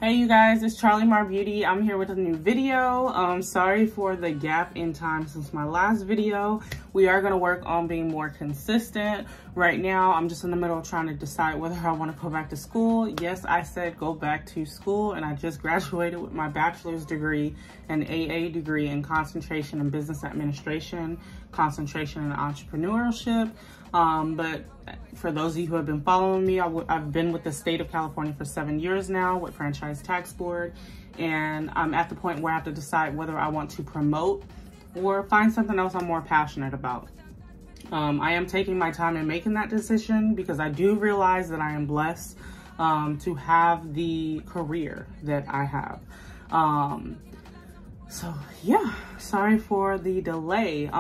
Hey you guys, it's Charlie Mar Beauty. I'm here with a new video. Sorry for the gap in time since my last video. We are gonna work on being more consistent. Right now, I'm just in the middle of trying to decide whether I wanna go back to school. Yes, I said go back to school, and I just graduated with my bachelor's degree and AA degree in concentration in business administration, concentration in entrepreneurship. But for those of you who have been following me, I've been with the state of California for 7 years now with Franchise Tax Board, and I'm at the point where I have to decide whether I want to promote or find something else I'm more passionate about. I am taking my time in making that decision because I do realize that I am blessed to have the career that I have. So yeah, sorry for the delay.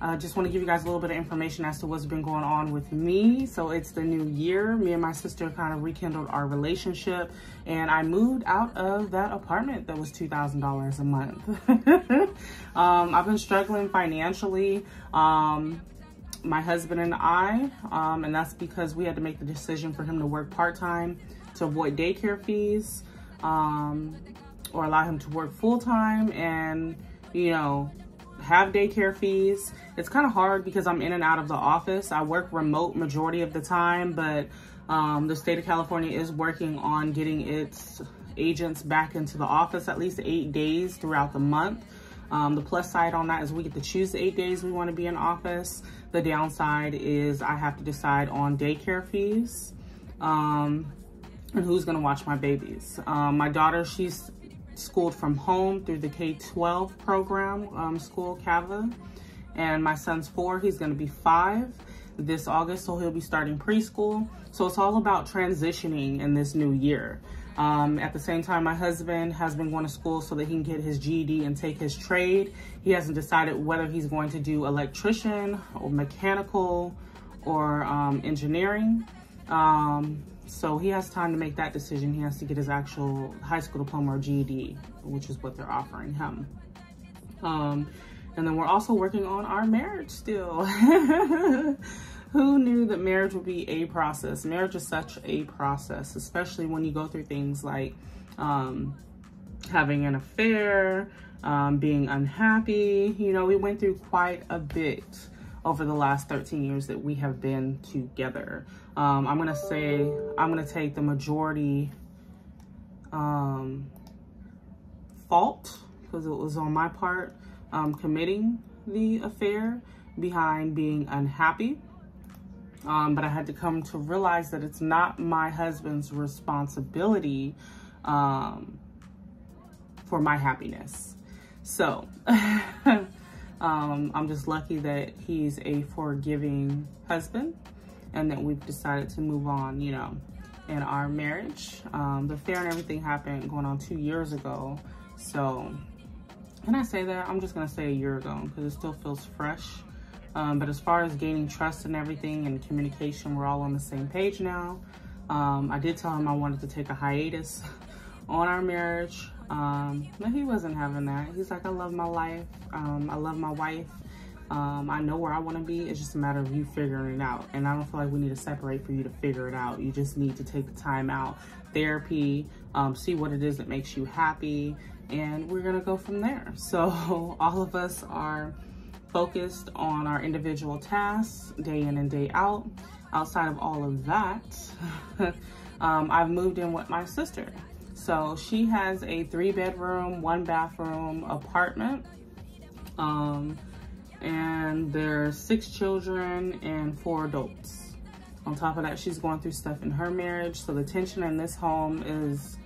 I just want to give you guys a little bit of information as to what's been going on with me. So it's the new year. Me and my sister kind of rekindled our relationship, and I moved out of that apartment that was $2,000 a month. I've been struggling financially, my husband and I, and that's because we had to make the decision for him to work part-time to avoid daycare fees, or allow him to work full-time and, you know, have daycare fees. It's kind of hard because I'm in and out of the office. I work remote majority of the time, but the state of California is working on getting its agents back into the office at least 8 days throughout the month. The plus side on that is we get to choose the 8 days we want to be in office. The downside is I have to decide on daycare fees and who's going to watch my babies. My daughter, she's schooled from home through the K-12 program, school CAVA, and my son's 4, he's going to be 5 this August, so he'll be starting preschool. So it's all about transitioning in this new year. At the same time, my husband has been going to school so that he can get his GED and take his trade. He hasn't decided whether he's going to do electrician or mechanical or engineering. So he has time to make that decision. He has to get his actual high school diploma or GED, which is what they're offering him. And then we're also working on our marriage still. Who knew that marriage would be a process? Marriage is such a process, especially when you go through things like having an affair, being unhappy. You know, we went through quite a bit over the last 13 years that we have been together. I'm gonna take the majority fault, because it was on my part, committing the affair behind being unhappy. But I had to come to realize that it's not my husband's responsibility for my happiness. So I'm just lucky that he's a forgiving husband and that we've decided to move on, you know, in our marriage. The affair and everything happened going on 2 years ago. So, and I say that, I'm just gonna say a year ago because it still feels fresh. But as far as gaining trust and everything and communication, we're all on the same page now. I did tell him I wanted to take a hiatus on our marriage. But he wasn't having that. He's like, I love my life. I love my wife. I know where I want to be. It's just a matter of you figuring it out. And I don't feel like we need to separate for you to figure it out. You just need to take the time out, therapy, see what it is that makes you happy, and we're going to go from there. So all of us are focused on our individual tasks day in and day out. Outside of all of that, I've moved in with my sister. So she has a 3-bedroom, 1-bathroom apartment. And there's 6 children and 4 adults. On top of that, she's going through stuff in her marriage. So the tension in this home is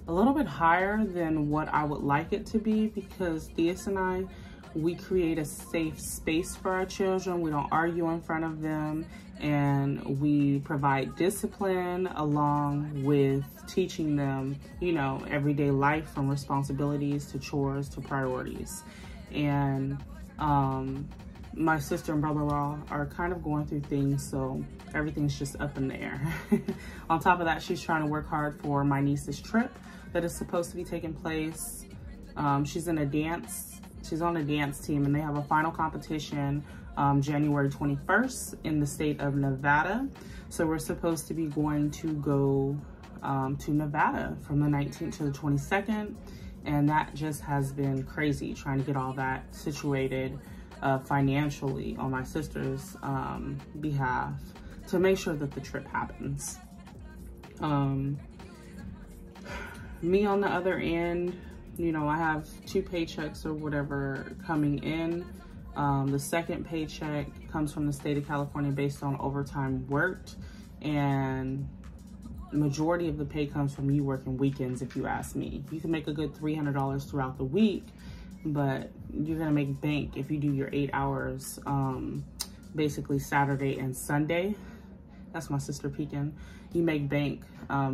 a little bit higher than what I would like it to be, because Theus and I, we create a safe space for our children. We don't argue in front of them, and we provide discipline along with teaching them, you know, everyday life, from responsibilities to chores to priorities. And my sister and brother-in-law are kind of going through things, so everything's just up in the air. On top of that, she's trying to work hard for my niece's trip that is supposed to be taking place. She's on a dance team, and they have a final competition January 21st in the state of Nevada. So we're supposed to be going to go to Nevada from the 19th to the 22nd. And that just has been crazy trying to get all that situated financially on my sister's behalf to make sure that the trip happens. Me on the other end, you know, I have 2 paychecks or whatever coming in. The second paycheck comes from the state of California based on overtime worked, and majority of the pay comes from you working weekends. If you ask me, you can make a good $300 throughout the week, but you're gonna make bank if you do your 8 hours, basically Saturday and Sunday. That's my sister peeking. You make bank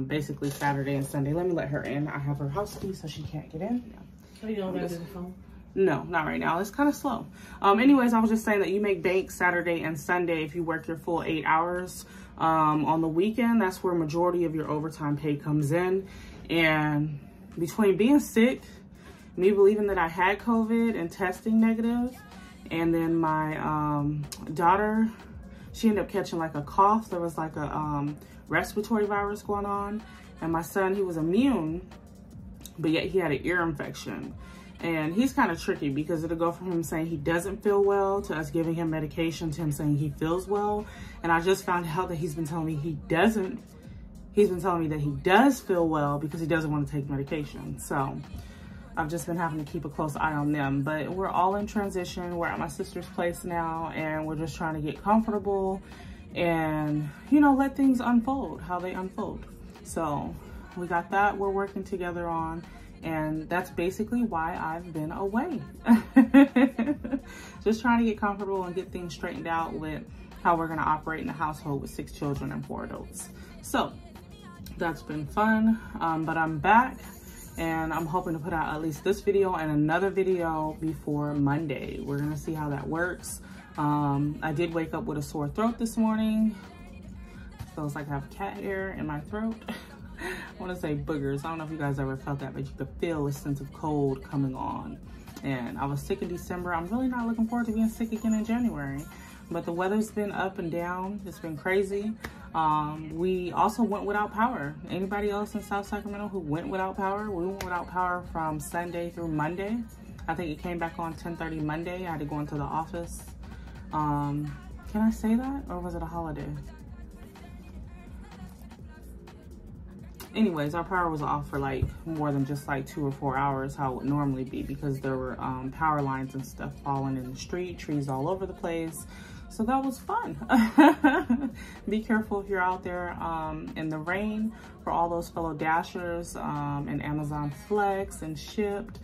basically Saturday and Sunday. Let me let her in. I have her house key so she can't get in. Are you going back to the phone? No, not right now. It's kind of slow. Anyways, I was just saying that you make bank Saturday and Sunday if you work your full 8 hours. On the weekend, that's where majority of your overtime pay comes in. And between being sick, me believing that I had COVID and testing negative, and then my daughter, she ended up catching like a cough. There was like a respiratory virus going on. And my son, he was immune, but yet he had an ear infection. And he's kind of tricky because it'll go from him saying he doesn't feel well to us giving him medication to him saying he feels well. And I just found out that he's been telling me he doesn't. He's been telling me that he does feel well because he doesn't want to take medication. So I've just been having to keep a close eye on them. But we're all in transition. We're at my sister's place now, and we're just trying to get comfortable and, you know, let things unfold how they unfold. So we got that we're working together on. And that's basically why I've been away. Just trying to get comfortable and get things straightened out with how we're gonna operate in a household with 6 children and 4 adults. So that's been fun, but I'm back and I'm hoping to put out at least this video and another video before Monday. We're gonna see how that works. I did wake up with a sore throat this morning. Feels like I have cat hair in my throat. I want to say boogers. I don't know if you guys ever felt that, but you could feel a sense of cold coming on. And I was sick in December. I'm really not looking forward to being sick again in January. But the weather's been up and down. It's been crazy. We also went without power. Anybody else in South Sacramento who went without power? We went without power from Sunday through Monday. I think it came back on 10:30 Monday. I had to go into the office. Can I say that? Or was it a holiday? Anyways, our power was off for like more than just like 2 or 4 hours, how it would normally be, because there were power lines and stuff falling in the street, trees all over the place. So that was fun. Be careful if you're out there in the rain. For all those fellow Dashers and Amazon Flex and Shipped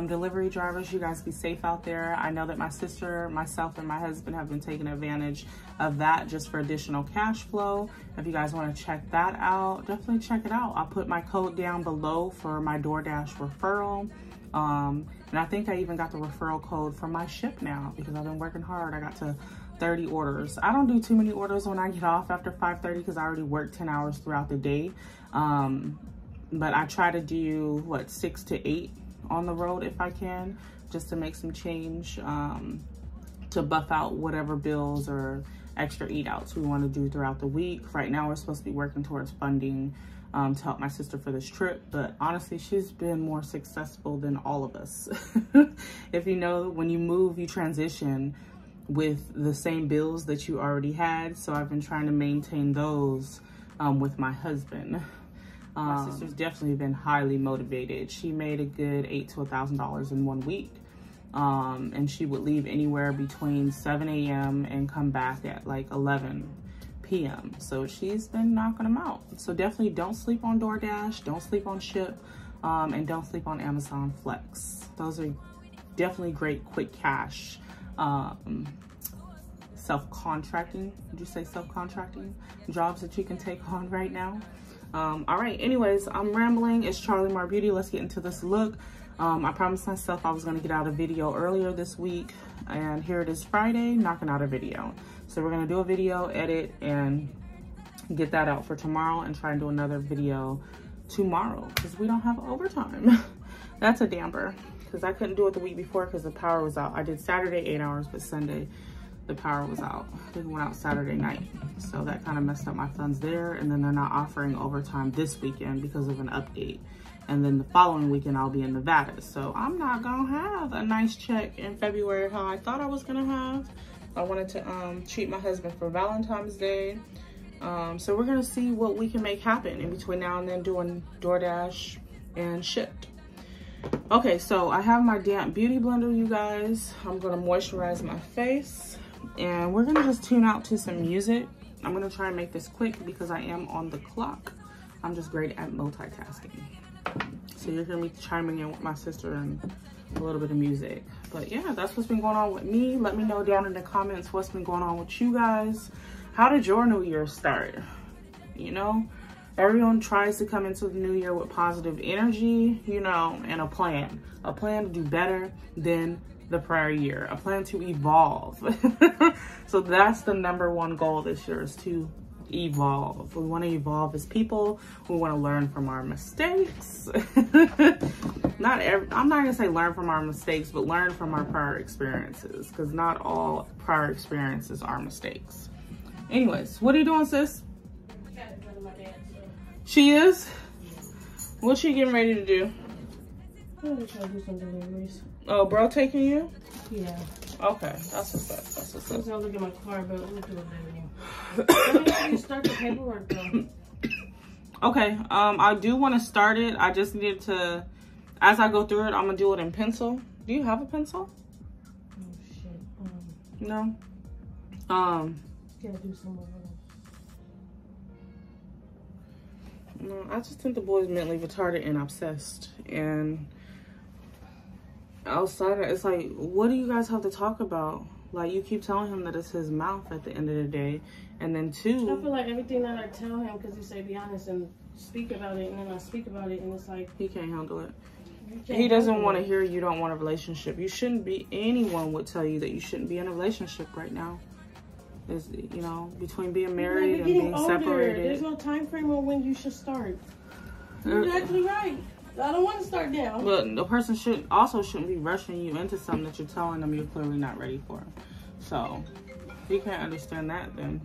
delivery drivers, you guys be safe out there. I know that my sister, myself, and my husband have been taking advantage of that just for additional cash flow. If you guys want to check that out, definitely check it out. I'll put my code down below for my DoorDash referral. And I think I even got the referral code for my ship now because I've been working hard. I got to 30 orders. I don't do too many orders when I get off after 5:30 because I already work 10 hours throughout the day. But I try to do, what, 6 to 8 on the road if I can, just to make some change to buff out whatever bills or extra eat outs we want to do throughout the week. Right now we're supposed to be working towards funding to help my sister for this trip, but honestly she's been more successful than all of us. If you know, when you move, you transition with the same bills that you already had, so I've been trying to maintain those with my husband. My sister's definitely been highly motivated. She made a good $8,000 to $1,000 in 1 week. And she would leave anywhere between 7 a.m. and come back at like 11 p.m. So she's been knocking them out. So definitely don't sleep on DoorDash, don't sleep on Ship, and don't sleep on Amazon Flex. Those are definitely great quick cash self-contracting. Would you say self-contracting jobs that you can take on right now? All right, anyways, I'm rambling. It's Charlie Mar Beauty. Let's get into this look. I promised myself I was going to get out a video earlier this week, and here it is Friday, knocking out a video. So we're going to do a video, edit, and get that out for tomorrow, and try and do another video tomorrow because we don't have overtime. That's a damper because I couldn't do it the week before because the power was out. I did Saturday 8 hours, but Sunday the power was out. I think it went out Saturday night. So that kind of messed up my funds there. And then they're not offering overtime this weekend because of an update. And then the following weekend, I'll be in Nevada. So I'm not gonna have a nice check in February how I thought I was gonna have. I wanted to treat my husband for Valentine's Day. So we're gonna see what we can make happen in between now and then, doing DoorDash and Shipt. Okay, so I have my damp beauty blender, you guys. I'm gonna moisturize my face and we're gonna just tune out to some music. I'm gonna try and make this quick because I am on the clock. I'm just great at multitasking. So you're hearing me chiming in with my sister and a little bit of music. But yeah, that's what's been going on with me. Let me know down in the comments what's been going on with you guys. How did your new year start? You know, everyone tries to come into the new year with positive energy, you know, and a plan to do better than the prior year, a plan to evolve. So that's the number-one goal this year, is to evolve. We want to evolve as people. We want to learn from our mistakes. I'm not gonna say learn from our mistakes, but learn from our prior experiences, because not all prior experiences are mistakes. Anyways, what are you doing, sis? She is? What's she getting ready to do? I'm gonna try to do some deliveries. Oh, bro taking you? Yeah. Okay, that's what's up. That's what's up. I'm gonna look at my car, but we'll do a video. Let me start the paperwork though. Okay, I do want to start it. I just needed to, as I go through it, I'm gonna do it in pencil. Do you have a pencil? Oh shit. No. Gotta do some more. No, I just think the boy's mentally retarded and obsessed. And outside of it's like, what do you guys have to talk about? Like, you keep telling him that it's his mouth at the end of the day. And then two, I feel like everything that I tell him, because he say be honest and speak about it, and then I speak about it, and it's like he can't handle it. He doesn't want to hear you don't want a relationship. You shouldn't be, anyone would tell you that you shouldn't be in a relationship right now. Is, you know, between being married and being separated. There's no time frame on when you should start. You're actually right. I don't want to start now. But the person shouldn't be rushing you into something that you're telling them you're clearly not ready for. So if you can't understand that, then.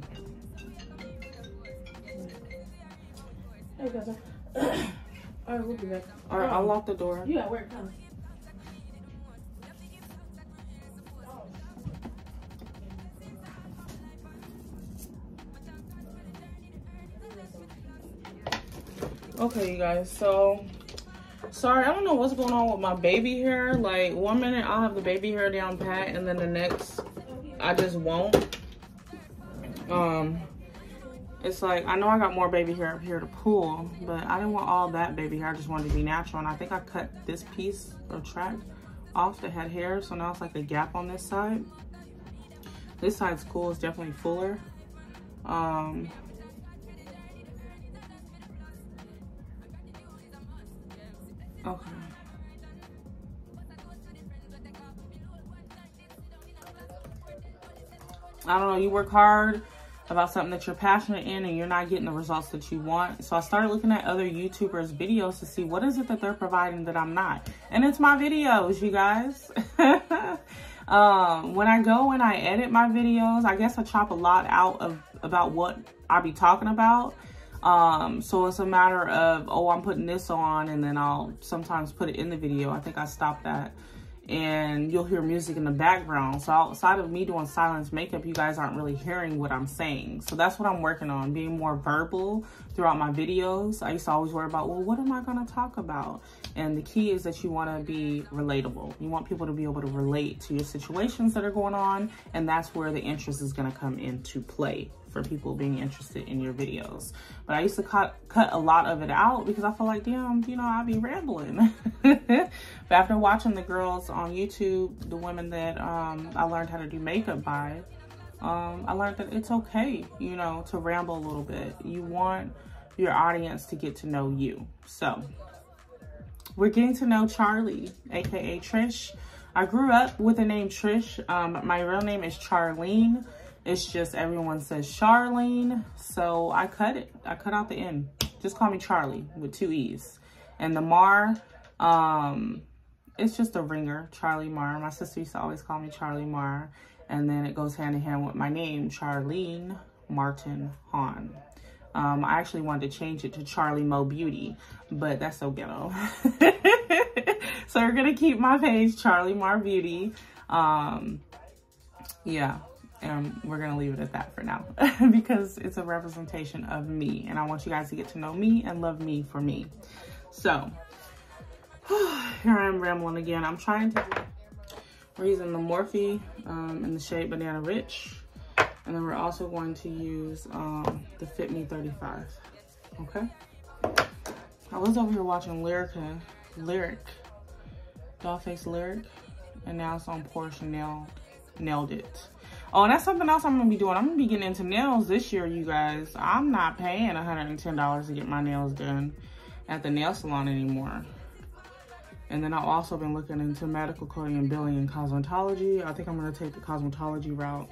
Hey, cousin. All right, we'll be back. All right, I'll lock the door. You at work, huh? Okay, you guys, so sorry, I don't know what's going on with my baby hair. Like, 1 minute I'll have the baby hair down pat, and then the next I just won't. It's like, I know I got more baby hair up here to pull, but I didn't want all that baby hair. I just wanted to be natural, and I think I cut this piece or track off that had hair, so now it's like a gap on this side. This side's cool, it's definitely fuller. Okay. I don't know, you work hard about something that you're passionate in and you're not getting the results that you want. So I started looking at other YouTubers' videos to see what is it that they're providing that I'm not. And it's my videos, you guys. When I go and I edit my videos, I guess I chop a lot out of about what I be talking about. So it's a matter of, oh, I'm putting this on, and then I'll sometimes put it in the video. I think I stopped that. And you'll hear music in the background. So outside of me doing silence makeup, you guys aren't really hearing what I'm saying. So that's what I'm working on, being more verbal throughout my videos. I used to always worry about, well, what am I going to talk about? And the key is that you want to be relatable. You want people to be able to relate to your situations that are going on. And that's where the interest is going to come into play for people being interested in your videos. But I used to cut a lot of it out because I feel like, damn, you know, I'd be rambling. But after watching the girls on YouTube, the women that I learned how to do makeup by, I learned that it's okay, you know, to ramble a little bit. You want your audience to get to know you. So we're getting to know Charlie, aka Trish. I grew up with the name Trish. My real name is Charlene. It's just everyone says Charlene, so I cut it. I cut out the N. Just call me Charlie with 2 E's. And the Mar, it's just a ringer, Charlie Mar. My sister used to always call me Charlie Mar. And then it goes hand in hand with my name, Charlene Martin Hahn. I actually wanted to change it to Charlie Mo Beauty, but that's so ghetto. So we're gonna keep my page Charlie Mar Beauty. Yeah, and we're gonna leave it at that for now because it's a representation of me, and I want you guys to get to know me and love me for me. So here I am rambling again. I'm trying to. We're using the Morphe in the shade Banana Rich. And then we're also going to use the Fit Me 35, okay? I was over here watching Lyric, Dollface Lyric, and now it's on Porsche Nailed It. Oh, and that's something else I'm gonna be doing. I'm gonna be getting into nails this year, you guys. I'm not paying $110 to get my nails done at the nail salon anymore. And then I've also been looking into medical coding and billing and cosmetology. I think I'm gonna take the cosmetology route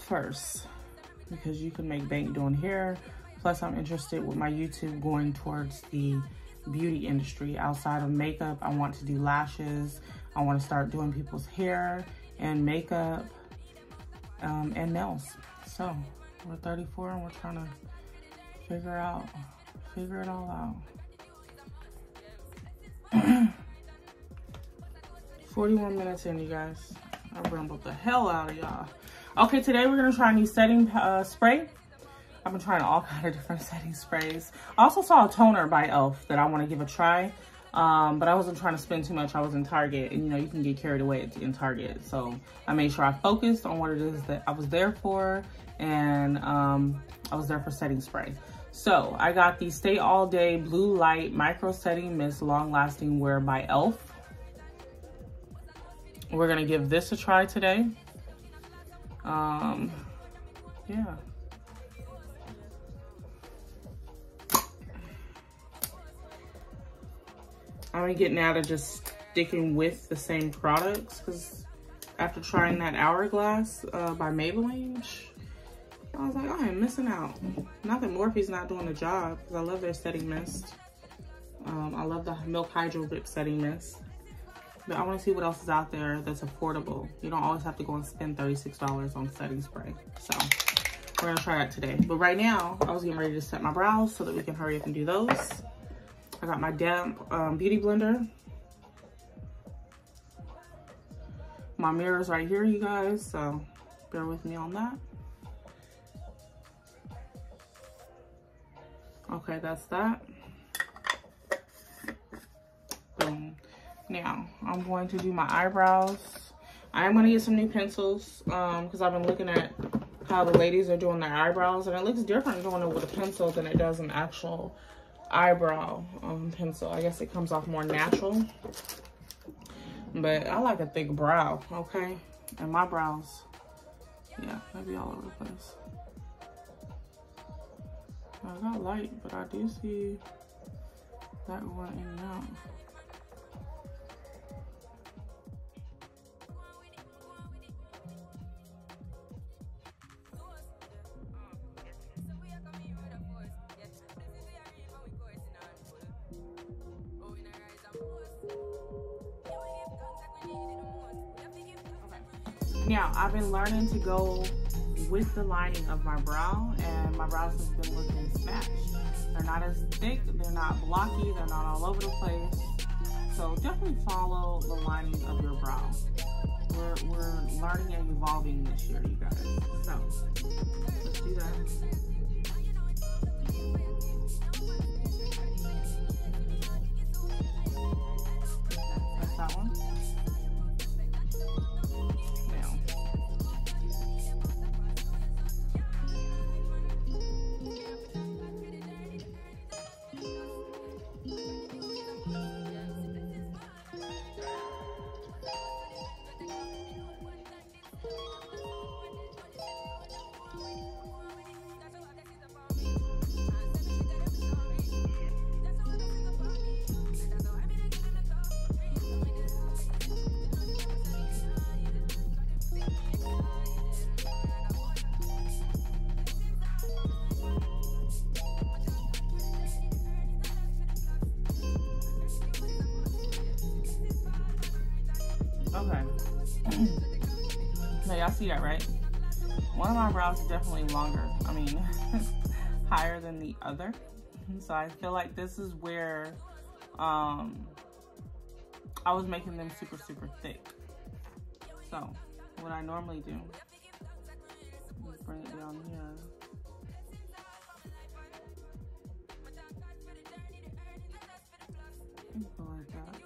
first because you can make bank doing hair. Plus I'm interested with my YouTube going towards the beauty industry outside of makeup. I want to do lashes. I want to start doing people's hair and makeup and nails. So we're 34 and we're trying to figure it all out. 41 minutes in, you guys. I rambled the hell out of y'all. Okay, today we're gonna try a new setting spray. I've been trying all kind of different setting sprays. I also saw a toner by e.l.f. that I want to give a try, but I wasn't trying to spend too much. I was in Target, and you know, you can get carried away in Target. So I made sure I focused on what it is that I was there for, and I was there for setting spray. So I got the Stay All Day Blue Light Micro Setting Mist Long Lasting Wear by e.l.f. We're gonna give this a try today. Yeah. I'm getting out of just sticking with the same products because after trying that Hourglass by Maybelline, I was like, oh, I'm missing out. Not that Morphe's not doing the job because I love their setting mist. I love the Milk Hydro Grip setting mist. But I want to see what else is out there that's affordable. You don't always have to go and spend $36 on setting spray. So we're gonna try that today. But right now, I was getting ready to set my brows so that we can hurry up and do those. I got my damp beauty blender. My mirror's right here, you guys, so bear with me on that. Okay, that's that. Boom. Now, I'm going to do my eyebrows. I am going to get some new pencils because I've been looking at how the ladies are doing their eyebrows, and it looks different doing it with a pencil than it does an actual eyebrow pencil. I guess it comes off more natural. But I like a thick brow, okay? And my brows, yeah, they be all over the place. I got light, but I do see that going in and out. Now, I've been learning to go with the lining of my brow, and my brows have been looking snatched. They're not as thick, they're not blocky, they're not all over the place. So definitely follow the lining of your brow. We're learning and evolving this year, you guys. So let's do that. That's that one. Now y'all see that, right? One of my brows is definitely longer. I mean, higher than the other. So I feel like this is where I was making them super, super thick. So what I normally do is bring it down here. Go like that.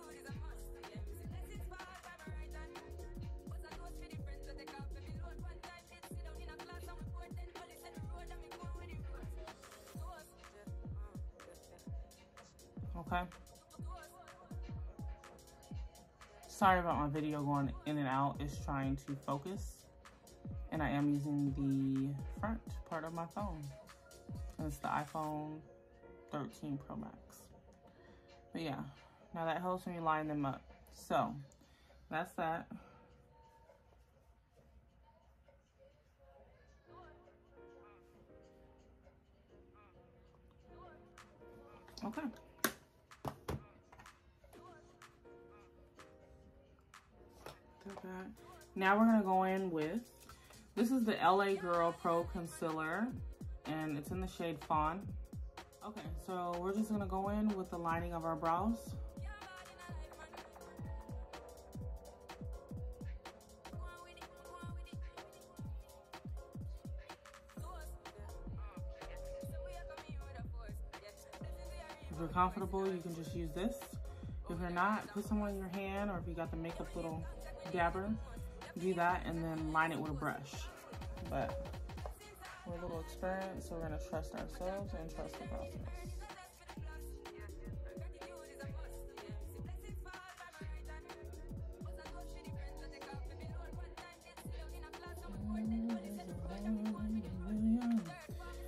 Okay. Sorry about my video going in and out. It's trying to focus. And I am using the front part of my phone. And it's the iPhone 13 Pro Max. But yeah, now that helps when you line them up. So that's that. Okay. Now we're gonna go in with, this is the LA Girl Pro Concealer, and it's in the shade Fawn. Okay, so we're just gonna go in with the lining of our brows. If you're comfortable, you can just use this. If you're not, put some on your hand, or if you got the makeup little dabber, do that and then line it with a brush. But we're a little experienced, so we're gonna trust ourselves and trust the process.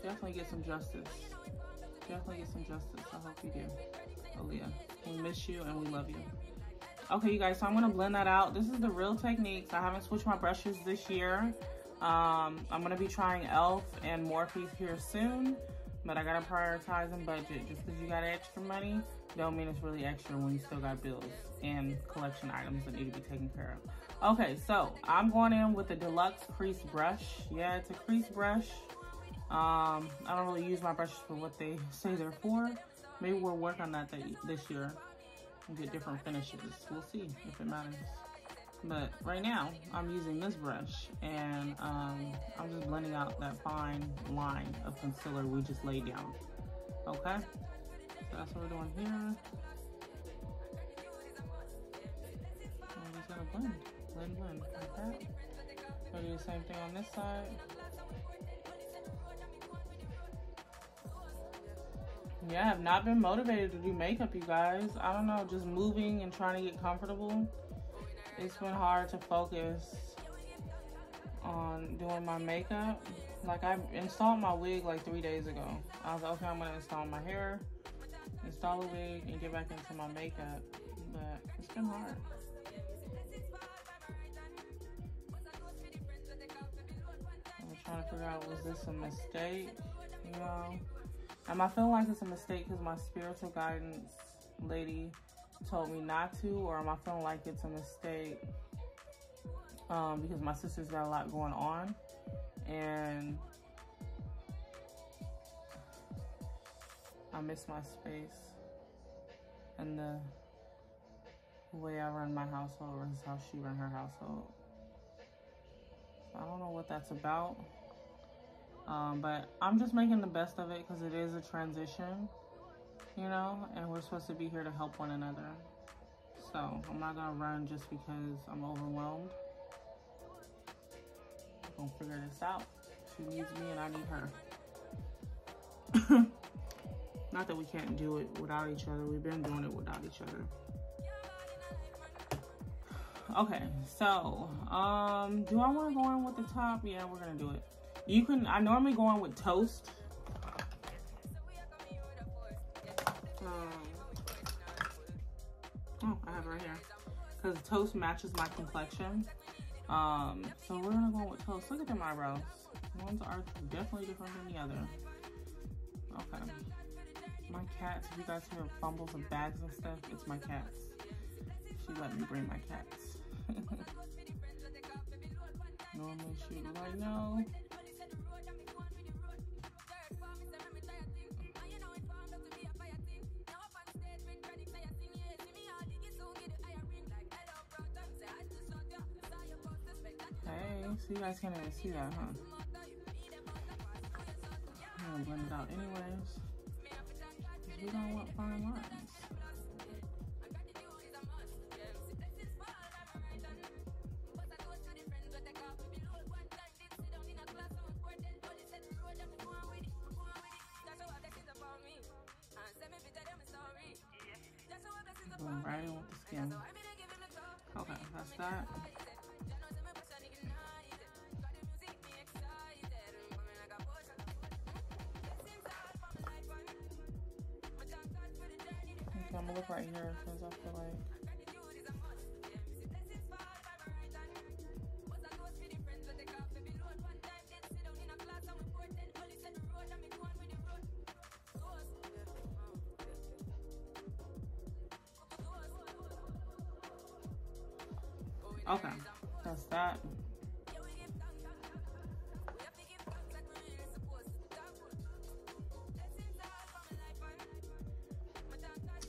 Definitely get some justice. Definitely get some justice. I hope you do. Aaliyah, we miss you and we love you. Okay, you guys, so I'm gonna blend that out. This is the Real Techniques. I haven't switched my brushes this year. I'm gonna be trying e.l.f. and Morphe here soon, but I gotta prioritize and budget. Just because you got extra money, don't mean it's really extra when you still got bills and collection items that need to be taken care of. Okay, so I'm going in with the Deluxe Crease Brush. Yeah, it's a crease brush. I don't really use my brushes for what they say they're for. Maybe we'll work on that this year and get different finishes. We'll see if it matters. But right now, I'm using this brush, and I'm just blending out that fine line of concealer we just laid down. Okay? So that's what we're doing here. And we're just gonna blend, blend, blend, like that. We'll do the same thing on this side. Yeah, I have not been motivated to do makeup, you guys. I don't know, just moving and trying to get comfortable. It's been hard to focus on doing my makeup. Like, I installed my wig like 3 days ago. I was like, okay, I'm gonna install my hair, install the wig, and get back into my makeup. But it's been hard. I'm trying to figure out, was this a mistake? You know? I feel like it's a mistake because my spiritual guidance lady told me not to, or am I feeling like it's a mistake because my sister's got a lot going on, and I miss my space and the way I run my household versus how she ran her household. So I don't know what that's about. But I'm just making the best of it because it is a transition, you know, and we're supposed to be here to help one another. So I'm not gonna run just because I'm overwhelmed. I'm gonna figure this out. She needs me and I need her. Not that we can't do it without each other. We've been doing it without each other. Okay, so do I want to go in with the top? Yeah, we're gonna do it. You can, I normally go on with Toast. Oh, I have it right here. Because Toast matches my complexion. So we're gonna go with Toast. Look at them eyebrows. Ones are definitely different than the other. Okay. My cats, if you guys hear fumbles of bags and stuff, it's my cats. She let me bring my cats. normally shoot. Like, no. Hey, so you guys can't even see that, huh? I'm gonna blend it out anyways. We don't want fine lines. Going right in with the skin. Okay, that's that. Okay, I'm gonna look right here because I feel like okay, that's that.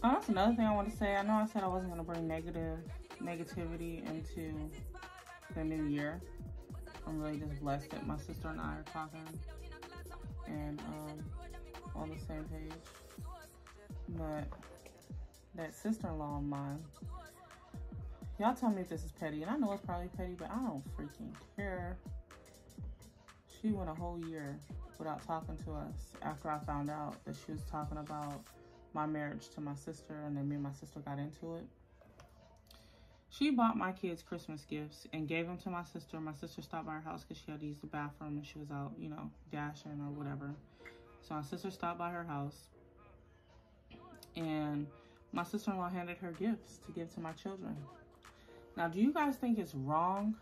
Oh, that's another thing I want to say. I know I said I wasn't going to bring negativity into the new year. I'm really just blessed that my sister and I are talking and on the same page. But that sister-in-law of mine, y'all tell me if this is petty, and I know it's probably petty, but I don't freaking care. She went a whole year without talking to us after I found out that she was talking about my marriage to my sister, and then me and my sister got into it. She bought my kids Christmas gifts and gave them to my sister. My sister stopped by her house because she had to use the bathroom and she was out, you know, dashing or whatever. So my sister stopped by her house and my sister-in-law handed her gifts to give to my children. Now, do you guys think it's wrong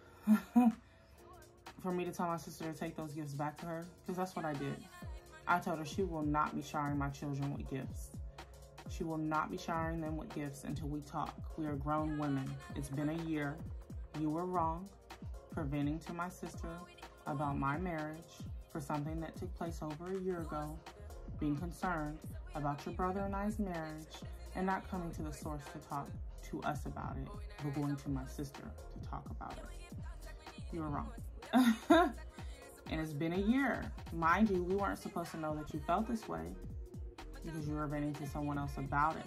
for me to tell my sister to take those gifts back to her? Because that's what I did. I told her she will not be showering my children with gifts. She will not be showering them with gifts until we talk. We are grown women. It's been a year. You were wrong for venting to my sister about my marriage for something that took place over a year ago, being concerned about your brother and I's marriage and not coming to the source to talk to us about it, but going to my sister to talk about it. You were wrong. And it's been a year. Mind you, we weren't supposed to know that you felt this way because you were venting to someone else about it.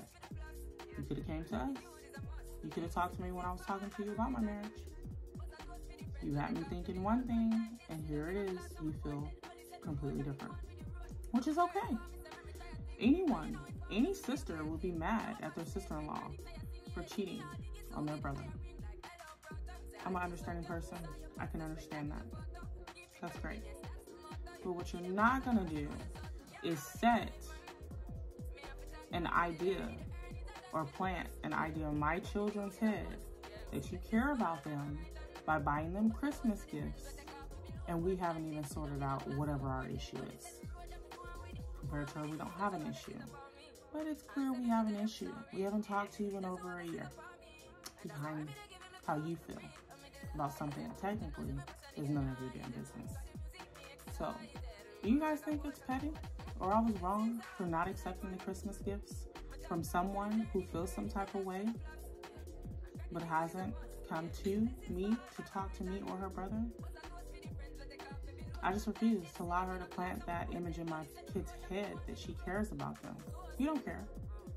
You could have came to us. You could have talked to me when I was talking to you about my marriage. You had me thinking one thing, and here it is. You feel completely different, which is okay. Anyone, any sister would be mad at their sister-in-law for cheating on their brother. I'm an understanding person. I can understand that. That's great. But what you're not gonna do is set an idea or plant an idea in my children's head that you care about them by buying them Christmas gifts, and we haven't even sorted out whatever our issue is. Compared to her, we don't have an issue. But it's clear we have an issue. We haven't talked to you in over a year behind how you feel about something that technically is none of your damn business. So, do you guys think it's petty? Or I was wrong for not accepting the Christmas gifts from someone who feels some type of way, but hasn't come to me to talk to me or her brother? I just refuse to allow her to plant that image in my kid's head that she cares about them. You don't care.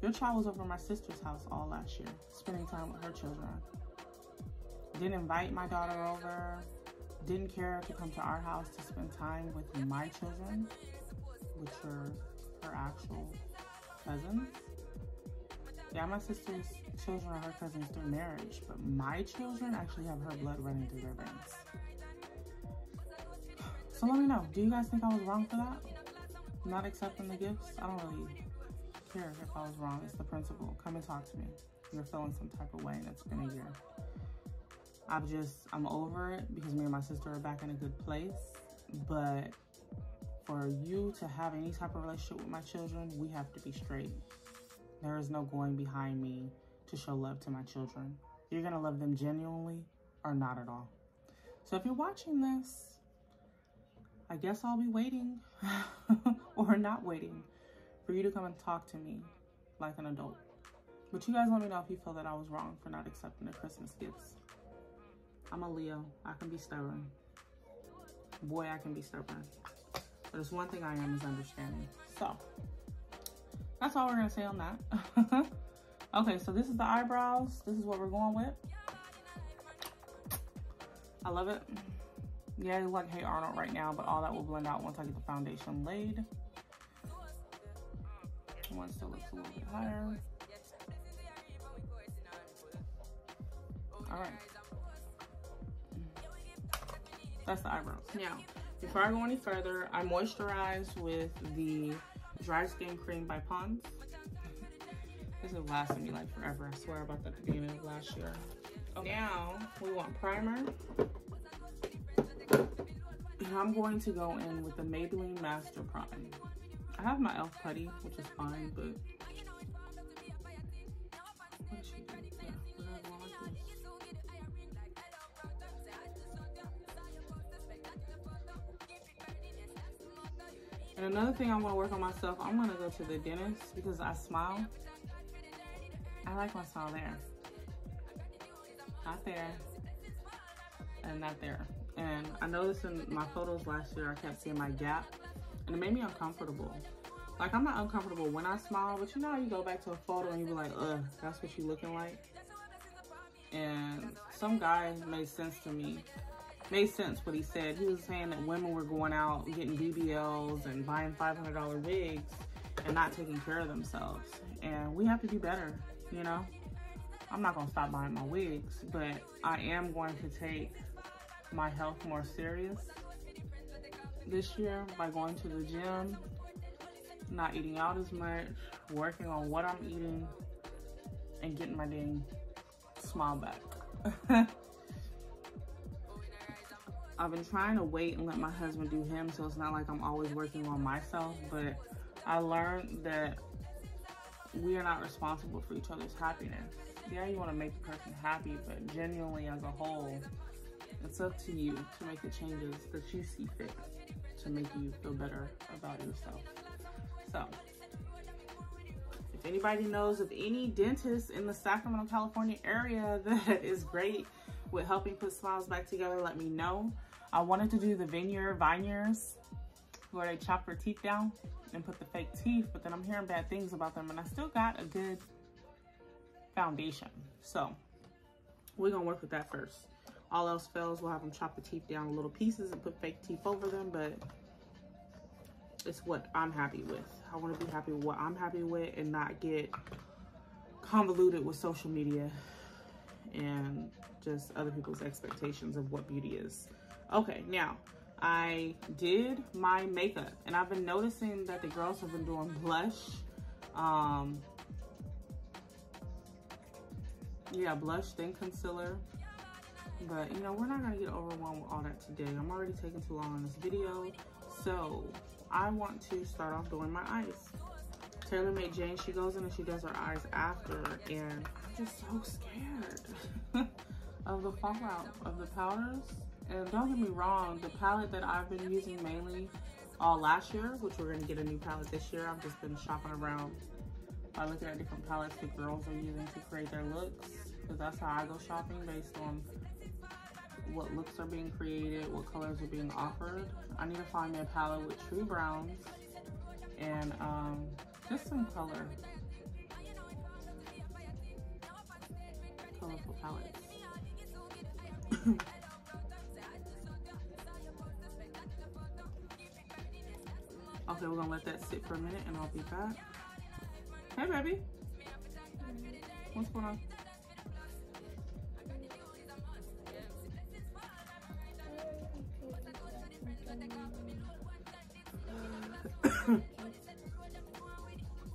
Your child was over at my sister's house all last year, spending time with her children. Didn't invite my daughter over, didn't care to come to our house to spend time with my children, which are her actual cousins. Yeah, my sister's children are her cousins through marriage, but my children actually have her blood running through their veins. So let me know, do you guys think I was wrong for that? Not accepting the gifts? I don't really care if I was wrong. It's the principle. Come and talk to me. You're feeling some type of way and it's been a year. I'm over it because me and my sister are back in a good place. But for you to have any type of relationship with my children, we have to be straight. There is no going behind me to show love to my children. You're gonna love them genuinely or not at all. So if you're watching this, I guess I'll be waiting or not waiting for you to come and talk to me like an adult. But you guys let me know if you feel that I was wrong for not accepting the Christmas gifts. I'm a Leo. I can be stubborn. Boy, I can be stubborn. But there's one thing I am is understanding. So that's all we're gonna say on that. Okay, so this is the eyebrows. This is what we're going with. I love it. Yeah, it's like Hey Arnold right now, but all that will blend out once I get the foundation laid. One still looks a little bit higher. All right. That's the eyebrows. Now, before I go any further, I moisturize with the Dry Skin Cream by Pond's. This has lasted me like forever. I swear about that at the beginning of last year. Okay. Now, we want primer. And I'm going to go in with the Maybelline Master Prime. I have my e.l.f. putty, which is fine, but what did she do? Yeah, we're gonna go like this. And another thing I want to work on myself, I'm gonna go to the dentist because I smile. I like my smile there. Not there. And not there. And I noticed in my photos last year, I kept seeing my gap. And it made me uncomfortable. Like, I'm not uncomfortable when I smile, but you know how you go back to a photo and you be like, ugh, that's what you looking like? And some guy made sense to me. Made sense what he said. He was saying that women were going out and getting BBLs and buying $500 wigs and not taking care of themselves. And we have to do better, you know? I'm not gonna stop buying my wigs, but I am going to take my health more serious this year by going to the gym, not eating out as much, working on what I'm eating, and getting my dang smile back. I've been trying to wait and let my husband do him, so it's not like I'm always working on myself, but I learned that we are not responsible for each other's happiness. Yeah, you want to make the person happy, but genuinely as a whole, it's up to you to make the changes that you see fit to make you feel better about yourself. So, if anybody knows of any dentist in the Sacramento, California area that is great with helping put smiles back together, let me know. I wanted to do the veneers where they chop their teeth down and put the fake teeth, but then I'm hearing bad things about them and I still got a good foundation. So we're gonna work with that first. All else fails, we'll have them chop the teeth down in little pieces and put fake teeth over them, but it's what I'm happy with. I want to be happy with what I'm happy with and not get convoluted with social media and just other people's expectations of what beauty is. Okay, now I did my makeup and I've been noticing that the girls have been doing blush. Yeah, blush, then concealer. But you know, we're not gonna get overwhelmed with all that today. I'm already taking too long on this video. So I want to start off doing my eyes. Taylor made Jane, she goes in and she does her eyes after, and I'm just so scared of the fallout of the powders. And don't get me wrong, the palette that I've been using mainly all last year, which we're gonna get a new palette this year. I've just been shopping around by looking at different palettes the girls are using to create their looks, because that's how I go shopping, based on what looks are being created, what colors are being offered. I need to find me a palette with true browns and just some colorful palettes. Okay, we're gonna let that sit for a minute and I'll be back. Hey baby, what's going on?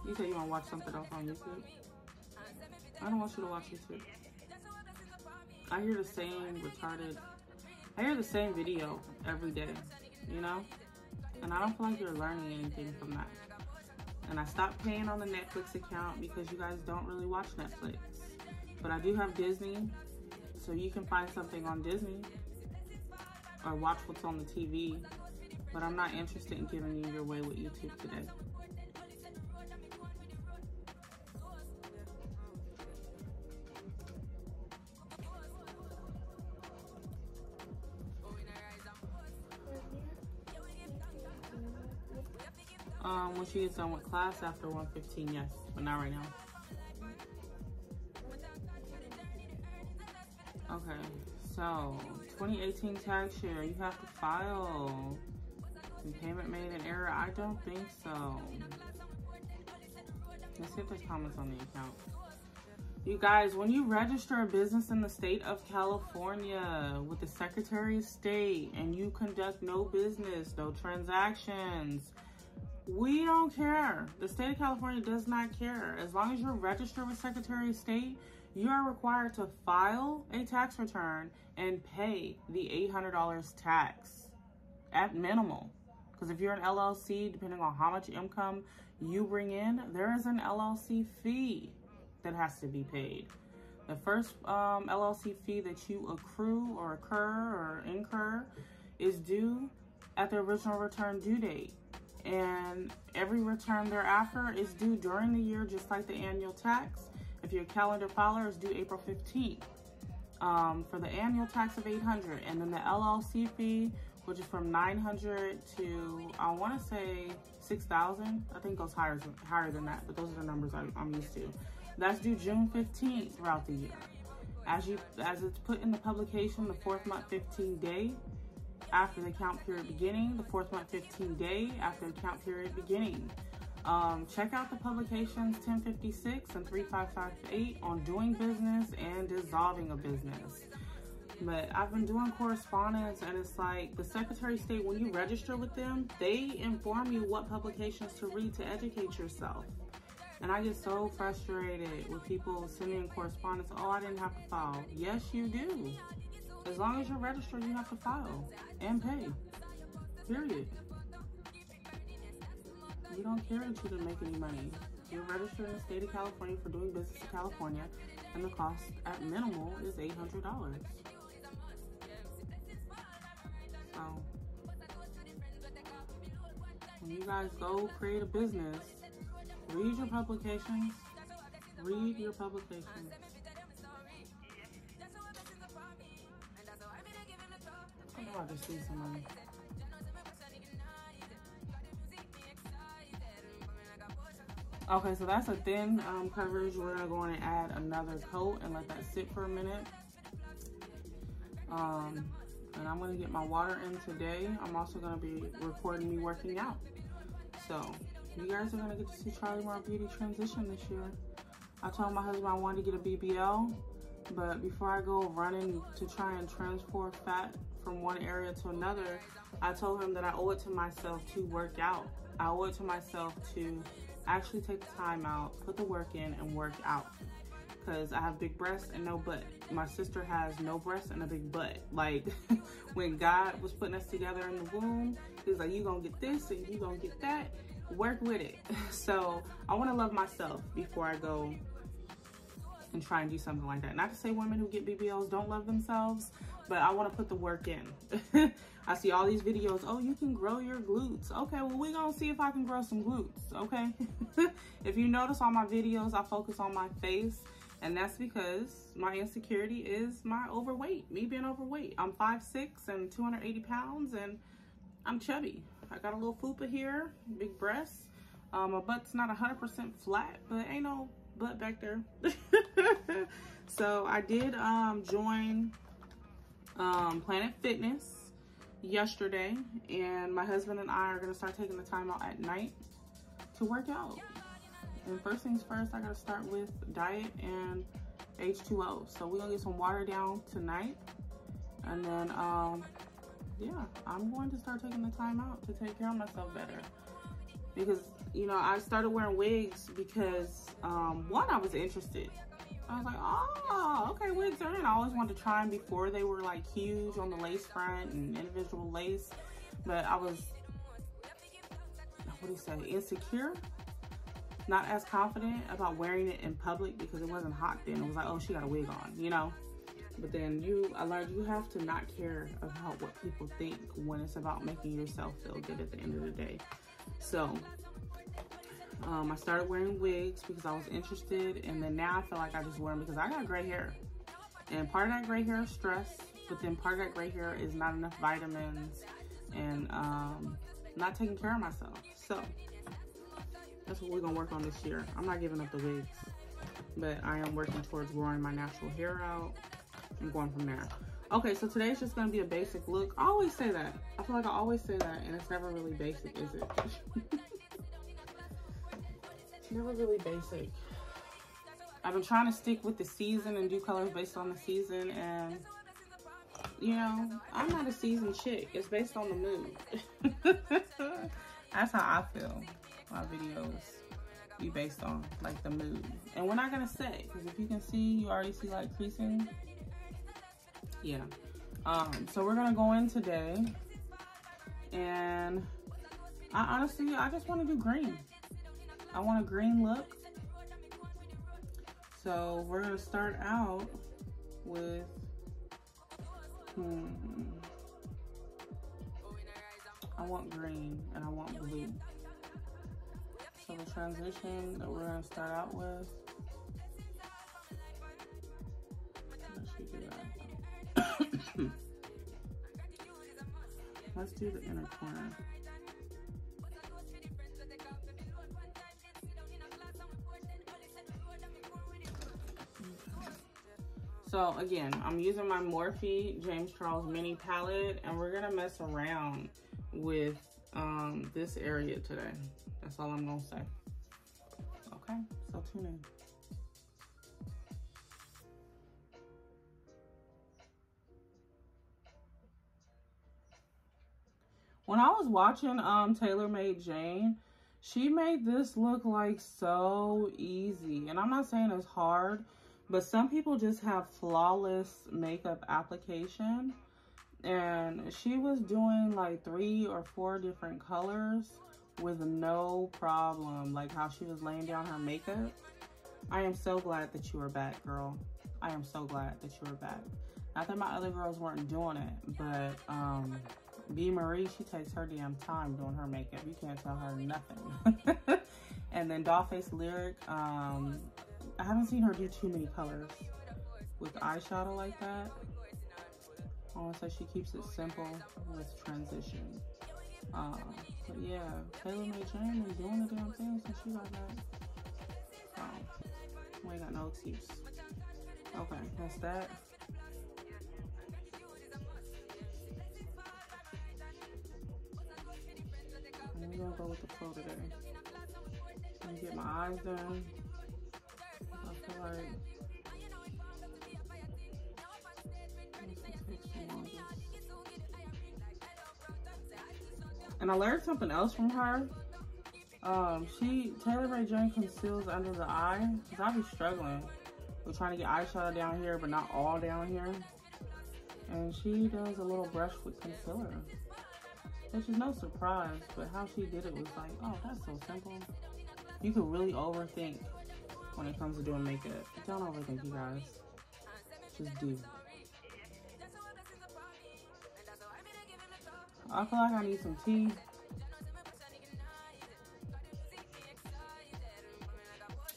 You said you want to watch something else on YouTube? I don't want you to watch YouTube. I hear the same video every day, you know? And I don't feel like you're learning anything from that. And I stopped paying on the Netflix account because you guys don't really watch Netflix. But I do have Disney, so you can find something on Disney or watch what's on the TV, but I'm not interested in giving you your way with YouTube today. When she gets done with class after 1:15, yes, but not right now. Okay, so 2018 tax year, you have to file. And payment made in error? I don't think so. Let's see if there's comments on the account. You guys, when you register a business in the state of California with the Secretary of State and you conduct no business, no transactions, we don't care. The state of California does not care. As long as you're registered with Secretary of State, you are required to file a tax return and pay the $800 tax at minimal. Because if you're an LLC, depending on how much income you bring in, there is an LLC fee that has to be paid. The first LLC fee that you accrue or incur is due at the original return due date. And every return thereafter is due during the year, just like the annual tax. If you're a calendar filer, it's due April 15th for the annual tax of $800. And then the LLC fee, which is from $900 to, I want to say $6,000. I think it goes higher than that, but those are the numbers I'm used to. That's due June 15th throughout the year. As it's put in the publication, the 4th month 15 day after the account period beginning, the 4th month 15 day after the account period beginning. Check out the publications 1056 and 3558 on doing business and dissolving a business. But I've been doing correspondence, and it's like the Secretary of State, when you register with them, they inform you what publications to read to educate yourself. And I get so frustrated with people sending in correspondence, oh, I didn't have to file. Yes, you do. As long as you're registered, you have to file and pay, period. We don't care that you didn't make any money. You're registered in the state of California for doing business in California, and the cost at minimal is $800. So, when you guys go create a business, read your publications. Read your publications. I know I just see some money. Okay, so that's a thin coverage. We're gonna go in and add another coat and let that sit for a minute. And I'm gonna get my water in today. I'm also gonna be recording me working out. So you guys are gonna get to see Charlie Moore Beauty transition this year. I told my husband I wanted to get a BBL, but before I go running to try and transport fat from one area to another, I told him that I owe it to myself to work out. I owe it to myself to actually take the time out, put the work in, and work out. Because I have big breasts and no butt. My sister has no breasts and a big butt. Like, when God was putting us together in the womb, he was like, you gonna get this and you gonna get that. Work with it. So I want to love myself before I go and try and do something like that. Not to say women who get BBLs don't love themselves, but I want to put the work in. I see all these videos, oh, you can grow your glutes. Okay, well, we're gonna see if I can grow some glutes, okay? If you notice on my videos, I focus on my face, and that's because my insecurity is my overweight, me being overweight. I'm 5'6" and 280 pounds, and I'm chubby. I got a little fupa here, big breasts. My butt's not 100% flat, but ain't no butt back there. So I did join Planet Fitness yesterday, and my husband and I are gonna start taking the time out at night to work out. And first things first, I gotta start with diet and H2O. So we're gonna get some water down tonight, and then yeah, I'm going to start taking the time out to take care of myself better. Because, you know, I started wearing wigs because, one, I was interested. I was like, oh, okay, wigs are in. I always wanted to try them before they were like huge on the lace front and individual lace. But I was, what do you say, insecure? Not as confident about wearing it in public because it wasn't hot then. It was like, oh, she got a wig on, you know? But then I learned you have to not care about what people think when it's about making yourself feel good at the end of the day. So I started wearing wigs because I was interested, and then now I feel like I just wear them because I got gray hair. And part of that gray hair is stress, but then part of that gray hair is not enough vitamins and not taking care of myself. So that's what we're gonna work on this year. I'm not giving up the wigs, but I am working towards growing my natural hair out and going from there. Okay, so today's just gonna be a basic look. I always say that. I feel like I always say that, and it's never really basic, is it? It's never really basic. I've been trying to stick with the season and do colors based on the season, and you know, I'm not a season chick. It's based on the mood. That's how I feel. My videos be based on like the mood. And we're not gonna say, because if you can see, you already see like creasing. Yeah. So we're gonna go in today, and I just want to do green. I want a green look. So we're gonna start out with I want green and I want blue. So the transition that we're gonna start out with, let's do the inner corner. So again, I'm using my Morphe James Charles mini palette, and we're gonna mess around with this area today. That's all I'm gonna say. Okay, so tune in. When I was watching Taylor Made Jane, she made this look like so easy. And I'm not saying it's hard, but some people just have flawless makeup application. And she was doing like 3 or 4 different colors with no problem. Like how she was laying down her makeup. I am so glad that you are back, girl. I am so glad that you are back. Not that my other girls weren't doing it, but B. Marie, she takes her damn time doing her makeup. You can't tell her nothing. And then Dollface Lyric, I haven't seen her do too many colors with eyeshadow like that. I want to say she keeps it simple with transition. But yeah, Taylor Made Jane been doing the damn thing since she got back. We ain't got no excuse. Okay, that's that. And we're gonna go with the flow today. I'm gonna get my eyes done. I feel like and I learned something else from her. Taylor Made Jane conceals under the eye, because I be struggling with trying to get eyeshadow down here, but not all down here. And she does a little brush with concealer, which is no surprise, but how she did it was like, oh, that's so simple. You could really overthink when it comes to doing makeup. Don't overthink, you guys. Just do. I feel like I need some tea.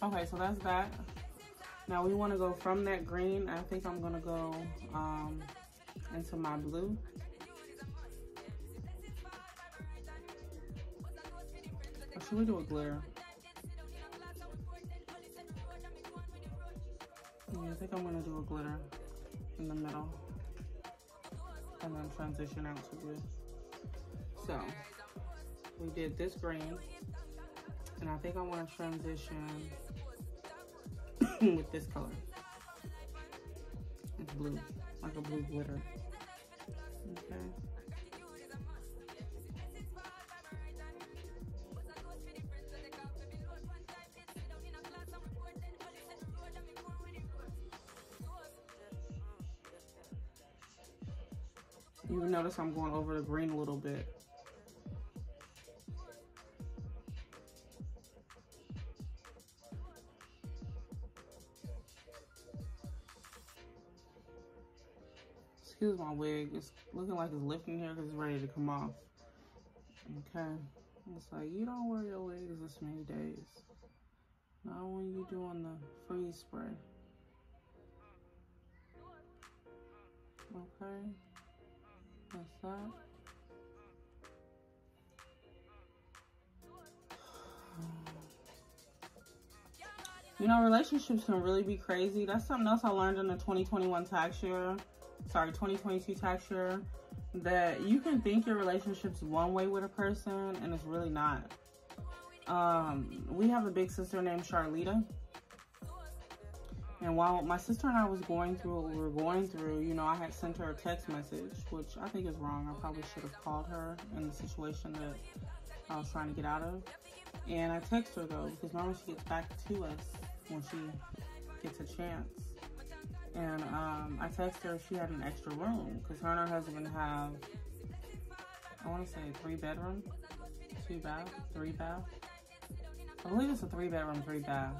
Okay, so that's that. Now we want to go from that green. I think I'm gonna go into my blue. Or should we do a glitter? Yeah, I think I'm gonna do a glitter in the middle and then transition out to blue. So we did this green, and I think I want to transition with this color. It's blue, like a blue glitter. Okay. You notice I'm going over the green a little bit. Excuse my wig. It's looking like it's lifting here because it's ready to come off. Okay. It's like, you don't wear your wigs this many days. Not when you doing the freeze spray. Okay. That's that. You know, relationships can really be crazy. That's something else I learned in the 2021 tax year. Sorry, 2022 tax year. That you can think your relationship's one way with a person and it's really not. We have a big sister named Charlita. And while my sister and I was going through what we were going through, you know, I had sent her a text message, which I think is wrong. I probably should have called her in the situation that I was trying to get out of. And I text her though, because normally she gets back to us when she gets a chance. And I text her if she had an extra room, because her and her husband have, I want to say 3 bedroom, 2 bath, 3 bath. I believe it's a 3 bedroom, 3 bath.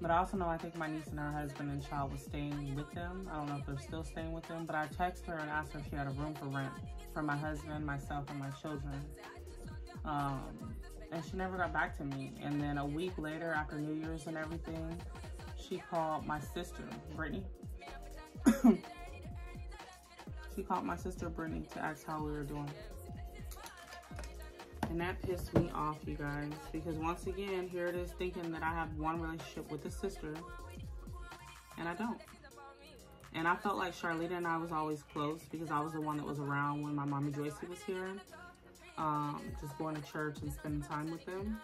But I also know I think my niece and her husband and child was staying with them. I don't know if they're still staying with them, but I texted her and asked her if she had a room for rent for my husband, myself, and my children. And she never got back to me. And then a week later, after New Year's and everything, she called my sister, Brittany. She called my sister, Brittany, to ask how we were doing. And that pissed me off, you guys, because once again, here it is thinking that I have one relationship with a sister, and I don't. And I felt like Charlita and I was always close because I was the one that was around when my mommy Joycey was here, just going to church and spending time with them.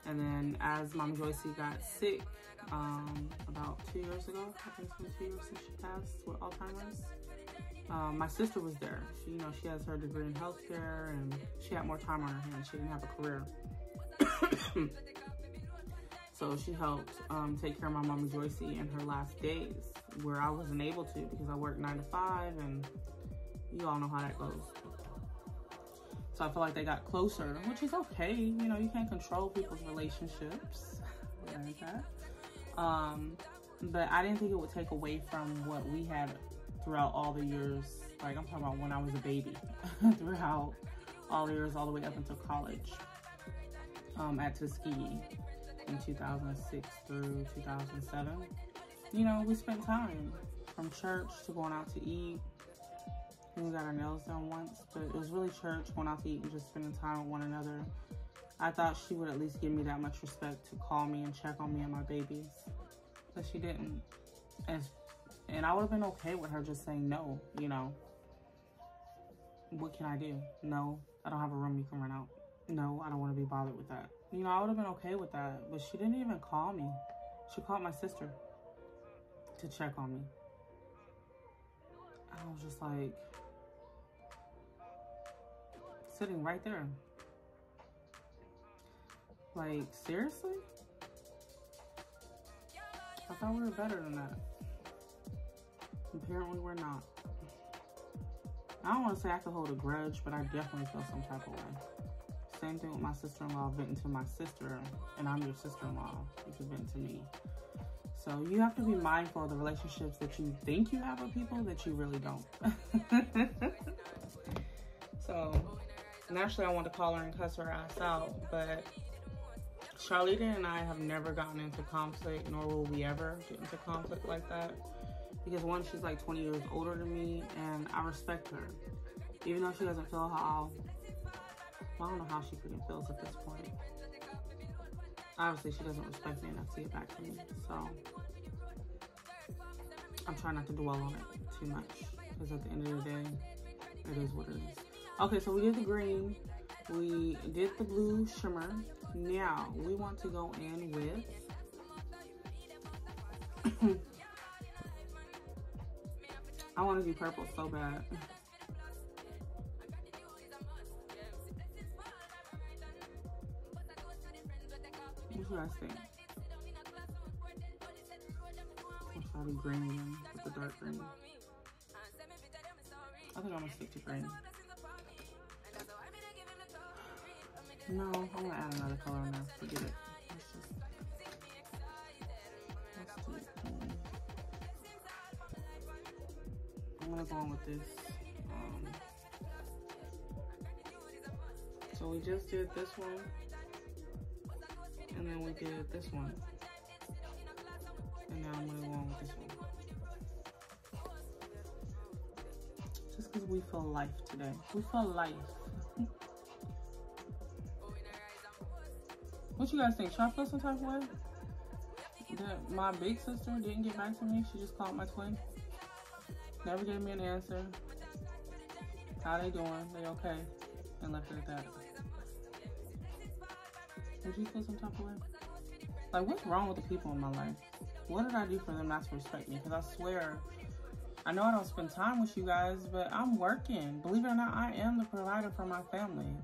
And then as Mama Joycey got sick about 2 years ago, I think it's been 2 years since she passed with Alzheimer's, my sister was there. She, you know, she has her degree in healthcare and she had more time on her hands. She didn't have a career. So she helped take care of my Mama Joycey in her last days, where I wasn't able to because I worked 9 to 5 and you all know how that goes. So I feel like they got closer, which is okay. You know, you can't control people's relationships like that. But I didn't think it would take away from what we had throughout all the years. Like, I'm talking about when I was a baby, throughout all the years, all the way up until college, at Tuskegee in 2006 through 2007. You know, we spent time from church to going out to eat. We got our nails done once, but it was really church, going out to eat and just spending time with one another. I thought she would at least give me that much respect to call me and check on me and my babies, but she didn't. And I would have been okay with her just saying no, you know. What can I do? No, I don't have a room you can rent out. No, I don't want to be bothered with that. You know, I would have been okay with that, but she didn't even call me. She called my sister to check on me. I was just like, sitting right there. Like, seriously? I thought we were better than that. Apparently we're not. I don't want to say I could hold a grudge, but I definitely feel some type of way. Same thing with my sister-in-law venting to my sister, and I'm your sister-in-law. You can vent to me. So you have to be mindful of the relationships that you think you have with people that you really don't. So naturally I want to call her and cuss her ass out, but Charlita and I have never gotten into conflict, nor will we ever get into conflict like that. Because one, she's like 20 years older than me, and I respect her. Even though she doesn't feel how, well, I don't know how she freaking feels at this point. Obviously, she doesn't respect me enough to get back to me, so I'm trying not to dwell on it too much, because at the end of the day, it is what it is. Okay, so we did the green, we did the blue shimmer. Now, we want to go in with I want to do purple so bad. What should I think? Or should I do green again with the dark green? I think I'm gonna stick to green. No, I'm gonna add another color in there. Forget it. Let's do it. I'm gonna go on with this. So we just did this one, and then we did this one, and now I'm gonna go on with this one. Just because we feel life today. We feel life. What you guys think? Should I feel some type of way? That my big sister didn't get back to me. She just called my twin. Never gave me an answer. How they doing? They okay? And left it at that. Would you feel some type of way? Like, what's wrong with the people in my life? What did I do for them not to respect me? Because I swear, I know I don't spend time with you guys, but I'm working. Believe it or not, I am the provider for my family.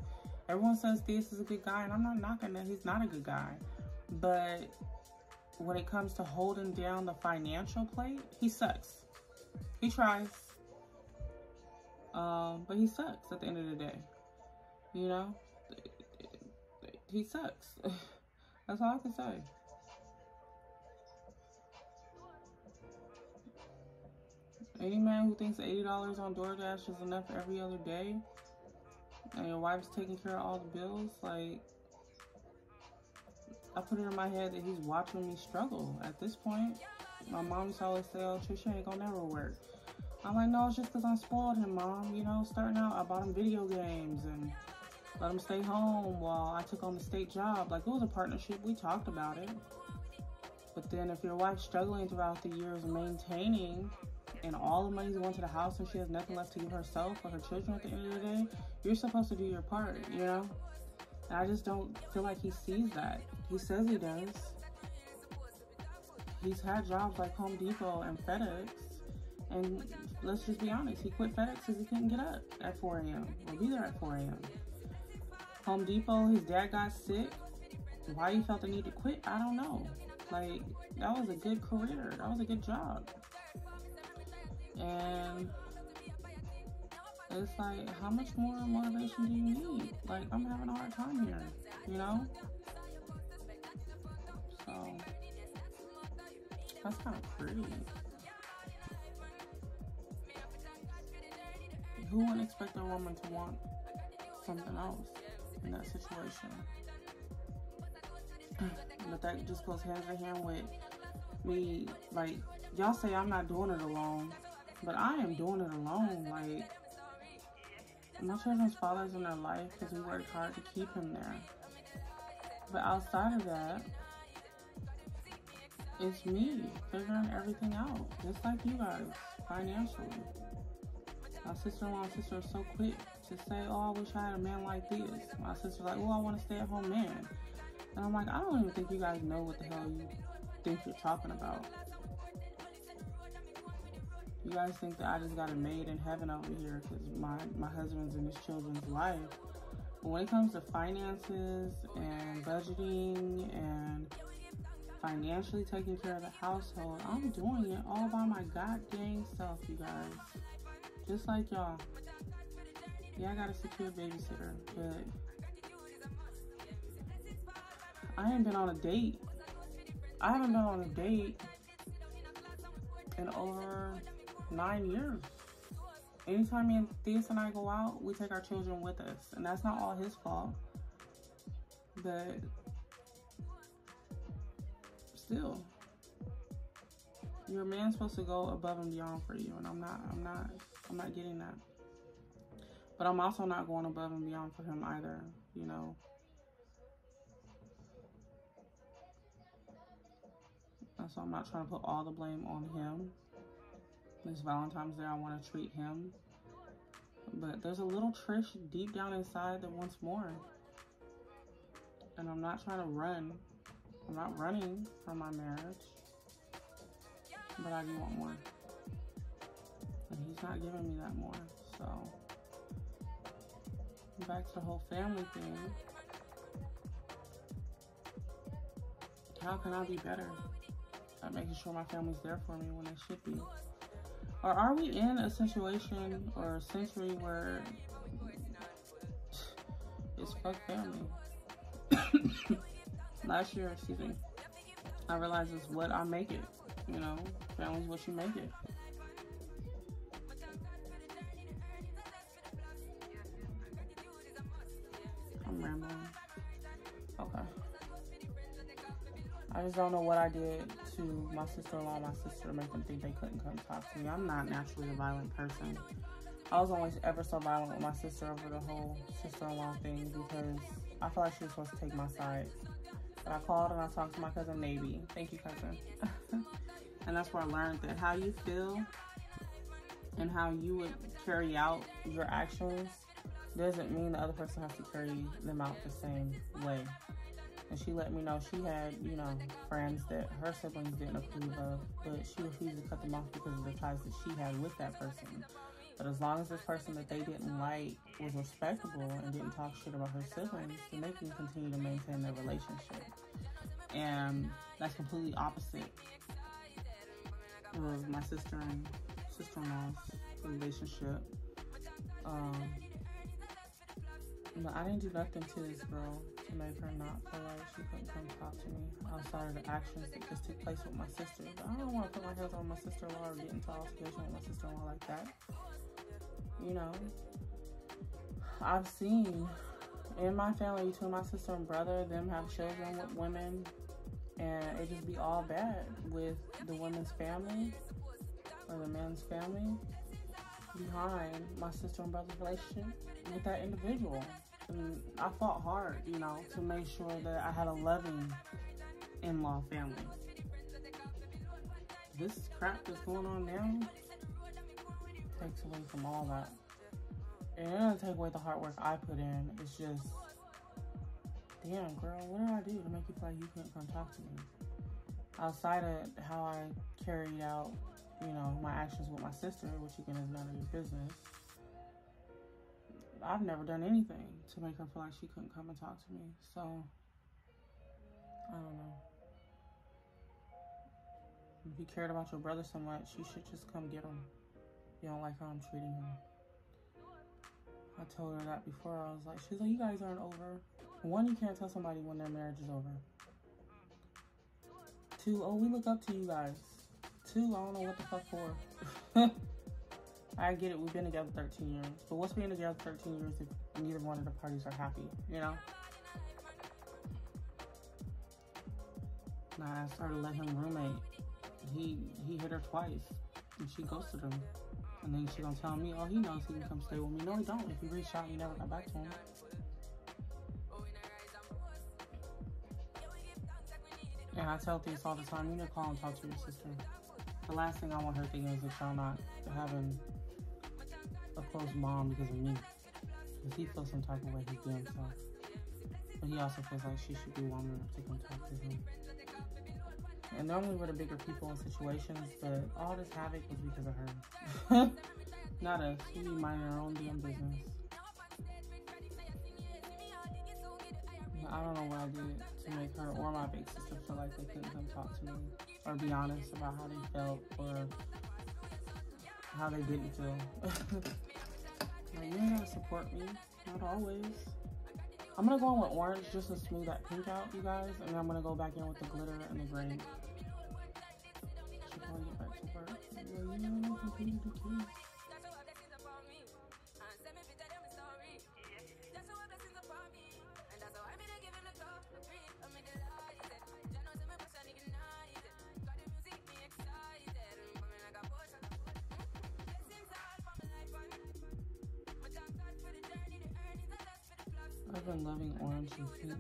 Everyone says Theus is a good guy, and I'm not knocking that he's not a good guy. But when it comes to holding down the financial plate, he sucks. He tries. But he sucks at the end of the day. You know? He sucks. That's all I can say. Any man who thinks $80 on DoorDash is enough every other day, and your wife's taking care of all the bills, like, I put it in my head that he's watching me struggle at this point. My mom used to always say, oh, Trisha ain't gonna never work. I'm like, no, it's just because I spoiled him, Mom. You know, starting out, I bought him video games and let him stay home while I took on the state job. Like, it was a partnership. We talked about it. But then if your wife's struggling throughout the years maintaining, and all the money's going to the house and she has nothing left to give herself or her children at the end of the day, you're supposed to do your part, you know? And I just don't feel like he sees that. He says he does. He's had jobs like Home Depot and FedEx. And let's just be honest, he quit FedEx because he couldn't get up at 4 a.m. or be there at 4 a.m. Home Depot, his dad got sick. Why he felt the need to quit, I don't know. Like, that was a good career. That was a good job. And it's like, how much more motivation do you need? Like, I'm having a hard time here, you know? So, that's kind of pretty. Who wouldn't expect a woman to want something else in that situation? But that just goes hand in hand with me. Like, y'all say I'm not doing it alone, but I am doing it alone. Like, my children's father's in their life because we worked hard to keep him there. But outside of that, it's me figuring everything out, just like you guys, financially. My sister-in-law and sister are so quick to say, oh, I wish I had a man like this. My sister's like, oh, I want a stay-at-home man. And I'm like, I don't even think you guys know what the hell you think you're talking about. You guys think that I just got a maid in heaven over here because my husband's in his children's life. But when it comes to finances and budgeting and financially taking care of the household, I'm doing it all by my goddamn self, you guys. Just like y'all. Yeah, I got a secure babysitter, but I ain't been on a date. I haven't been on a date in over 9 years. Anytime me and Theus and I go out, we take our children with us. And that's not all his fault. But still, your man's supposed to go above and beyond for you, and I'm not getting that. But I'm also not going above and beyond for him either, you know. And so I'm not trying to put all the blame on him. This Valentine's Day, I want to treat him. But there's a little Trish deep down inside that wants more. And I'm not trying to run. I'm not running from my marriage. But I do want more. And he's not giving me that more. So, back to the whole family thing. How can I be better at making sure my family's there for me when they should be? Or are we in a situation or a century where it's fuck family? Last year, excuse me, I realized it's what I make it. You know, family's what you make it. I'm rambling? Okay. I just don't know what I did to my sister-in-law and my sister to make them think they couldn't come talk to me. I'm not naturally a violent person. I was always ever so violent with my sister over the whole sister-in-law thing because I feel like she was supposed to take my side. But I called and I talked to my cousin Navy. Thank you, cousin. And that's where I learned that how you feel and how you would carry out your actions doesn't mean the other person has to carry them out the same way. And she let me know she had, you know, friends that her siblings didn't approve of, but she refused to cut them off because of the ties that she had with that person. But as long as this person that they didn't like was respectable and didn't talk shit about her siblings, then they can continue to maintain their relationship. And that's completely opposite of my sister and sister-in-law's relationship. No, I didn't do nothing to this girl to make her not feel like she couldn't come talk to me outside of the actions that just took place with my sister. But I don't want to put my hands on my sister-in-law or get into altercation with my sister-in-law like that. You know, I've seen in my family between my sister and brother, them have children with women, and it just be all bad with the woman's family or the man's family behind my sister and brother's relationship with that individual. And I fought hard, you know, to make sure that I had a loving in-law family. This crap that's going on now takes away from all that. And it doesn't take away the hard work I put in. It's just, damn, girl, what did I do to make you feel like you couldn't come talk to me? Outside of how I carried out, you know, my actions with my sister, which again is none of your business, I've never done anything to make her feel like she couldn't come and talk to me. So, I don't know. If you cared about your brother so much, you should just come get him. You don't like how I'm treating him. I told her that before. I was like, she's like, you guys aren't over. One, you can't tell somebody when their marriage is over. Two, oh, we look up to you guys. Two, I don't know what the fuck for. I get it, we've been together 13 years. But what's being together 13 years if neither one of the parties are happy, you know? Now, I started to let him roommate. He hit her twice, and she ghosted him. And then she gonna tell me, oh, he knows he can come stay with me. No, he don't. If he reached out, he never got back to him. And I tell things all the time, you need to call and talk to your sister. The last thing I want her thinking is that y'all not having a close bond because of me. Because he feels some type of way he do himself. But he also feels like she should be woman enough to come talk to him. And normally we're the bigger people in situations, but all this havoc was because of her. Not us. We be minding our own damn business. I don't know what I did to make her or my big sister feel like they couldn't come talk to me or be honest about how they felt or how they didn't feel. Like, you ain't gotta support me. Not always. I'm gonna go in with orange just to smooth that pink out, you guys, and then I'm gonna go back in with the glitter and the green. Should probably get back to work. Well, you know, I'm completing the kids. I've been loving orange and pink.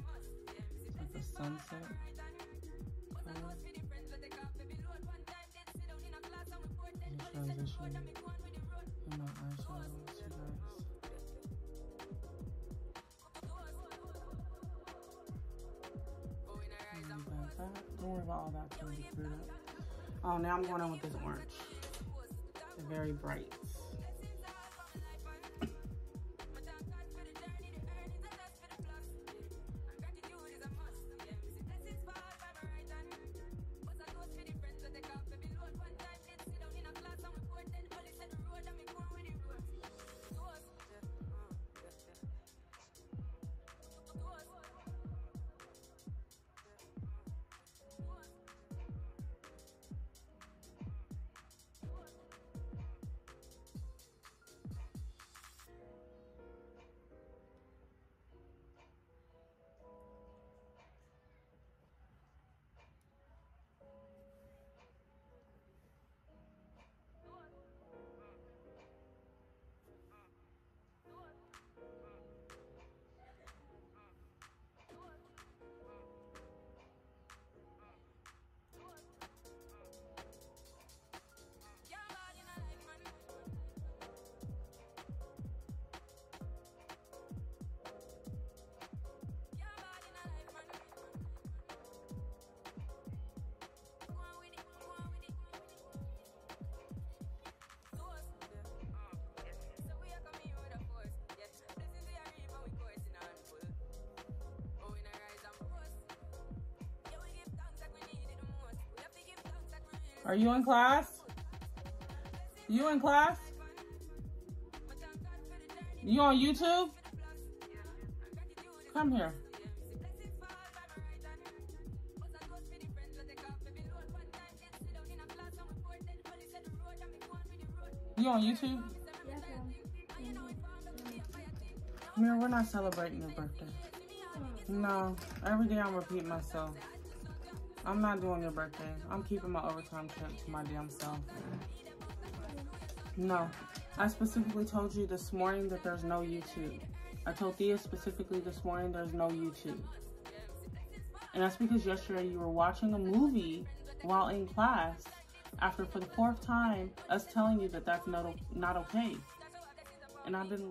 It's like a sunset color. And transition in my eyeshadows, you guys. Don't worry about all that till you clear up. Oh, now I'm going on with this orange. It's very bright. Are you in class? You in class? You on YouTube? Come here. You on YouTube? Yes, Mira, we're not celebrating your birthday. No, every day I'm repeating myself. I'm not doing your birthday. I'm keeping my overtime check to my damn self. No, I specifically told you this morning that there's no YouTube. I told Thea specifically this morning there's no YouTube. And that's because yesterday you were watching a movie while in class after for the 4th time us telling you that that's not okay. And I've been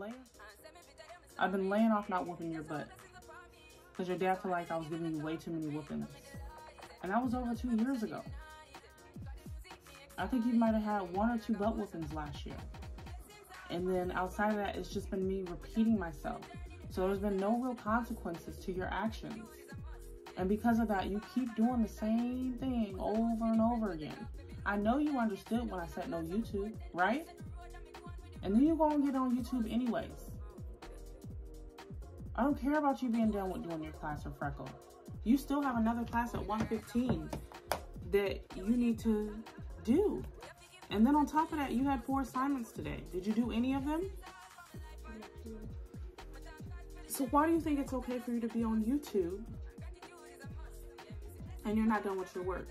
laying off not whooping your butt. Because your dad felt like I was giving you way too many whoopings. And that was over 2 years ago. I think you might have had 1 or 2 butt whoopings last year. And then outside of that, it's just been me repeating myself. So there's been no real consequences to your actions. And because of that, you keep doing the same thing over and over again. I know you understood when I said no YouTube, right? And then you go and get on YouTube anyways. I don't care about you being done with doing your class or Freckle. You still have another class at 1:15 that you need to do. And then on top of that, you had 4 assignments today. Did you do any of them? So why do you think it's okay for you to be on YouTube and you're not done with your work?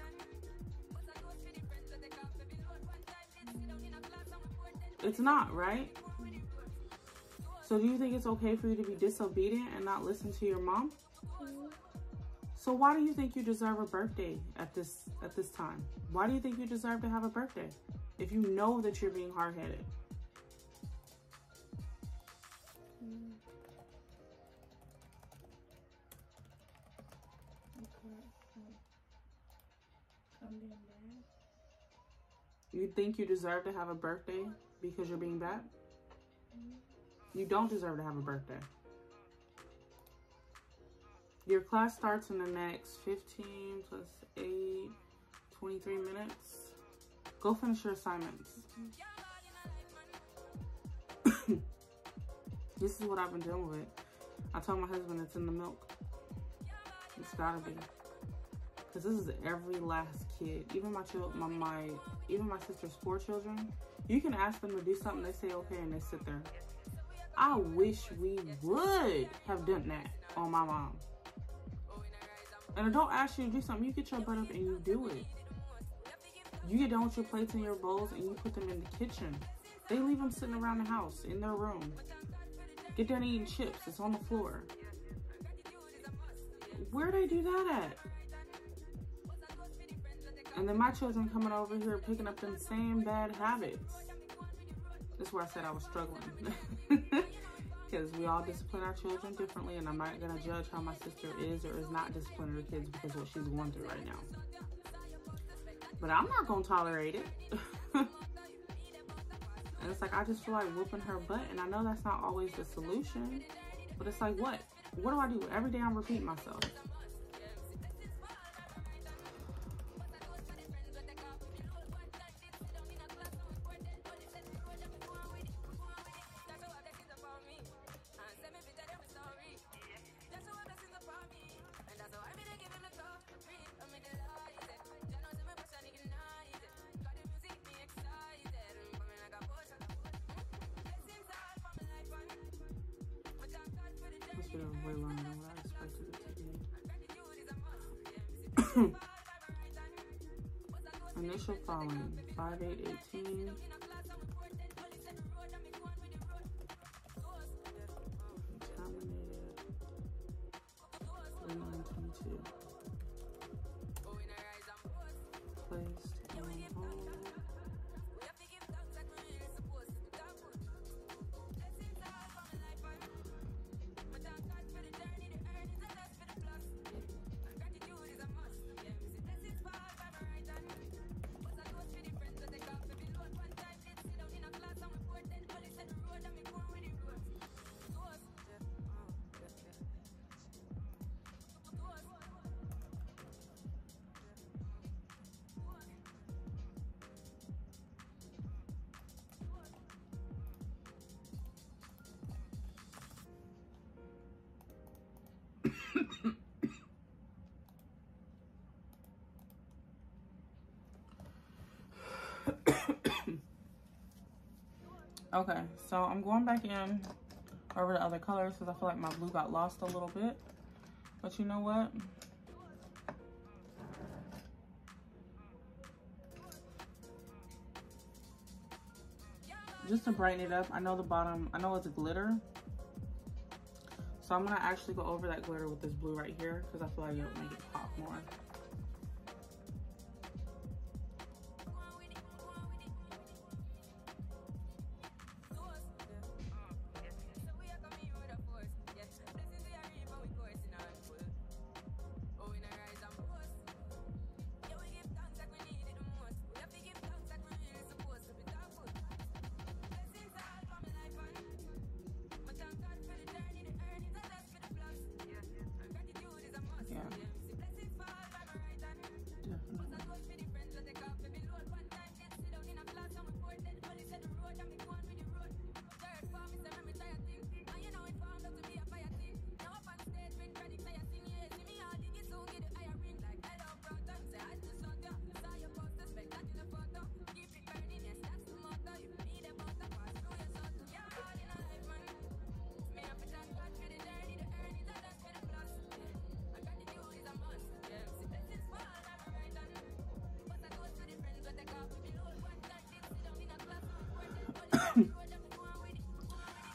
It's not, right? So do you think it's okay for you to be disobedient and not listen to your mom? So why do you think you deserve a birthday at this time? Why do you think you deserve to have a birthday if you know that you're being hard-headed? You think you deserve to have a birthday because you're being bad? You don't deserve to have a birthday. Your class starts in the next 15 plus 8, 23 minutes. Go finish your assignments. This is what I've been dealing with. I told my husband it's in the milk. It's gotta be. Because this is every last kid. Even my sister's 4 children. You can ask them to do something, they say okay, and they sit there. I wish we would have done that on my mom. And I don't ask you to do something. You get your butt up and you do it. You get done with your plates and your bowls and you put them in the kitchen. They leave them sitting around the house, in their room. Get done eating chips. It's on the floor. Where they do that at? And then my children coming over here picking up them same bad habits. That's where I said I was struggling. Because we all discipline our children differently, and I'm not going to judge how my sister is or is not disciplining her kids because of what she's going through right now. But I'm not going to tolerate it. And it's like, I just feel like whooping her butt, and I know that's not always the solution, but it's like, what? What do I do? Every day I'm repeating myself. This video was way longer than what I expected it to be. Initial following 5/8/18. Terminated 39/22. Placed on hold. Okay, so I'm going back in over the other colors because I feel like my blue got lost a little bit. But you know what? Just to brighten it up, I know the bottom, I know it's glitter. So I'm gonna actually go over that glitter with this blue right here because I feel like it'll make it pop more. Yeah.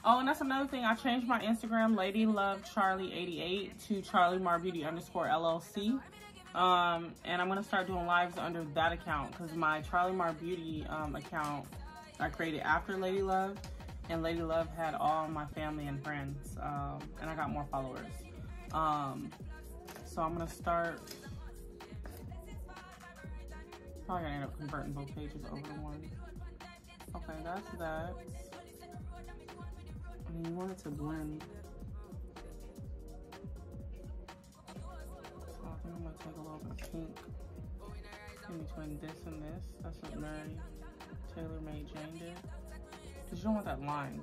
Oh, and that's another thing. I changed my Instagram, LadyLoveCharlie88 to CharlieMarBeauty_LLC. And I'm gonna start doing lives under that account because my Charlie Mar Beauty account I created after Lady Love, and Lady Love had all my family and friends, and I got more followers. So I'm gonna start. Probably gonna end up converting both pages over to one. Okay, that's that. I mean, you want it to blend. So I think I'm gonna take a little bit of pink in between this and this. That's what Mary Taylor Made Jane did. Because you don't want that line.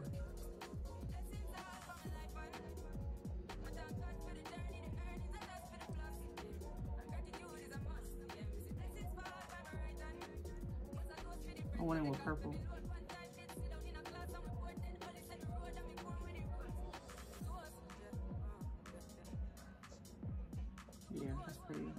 I went in with purple. Yeah, that's pretty.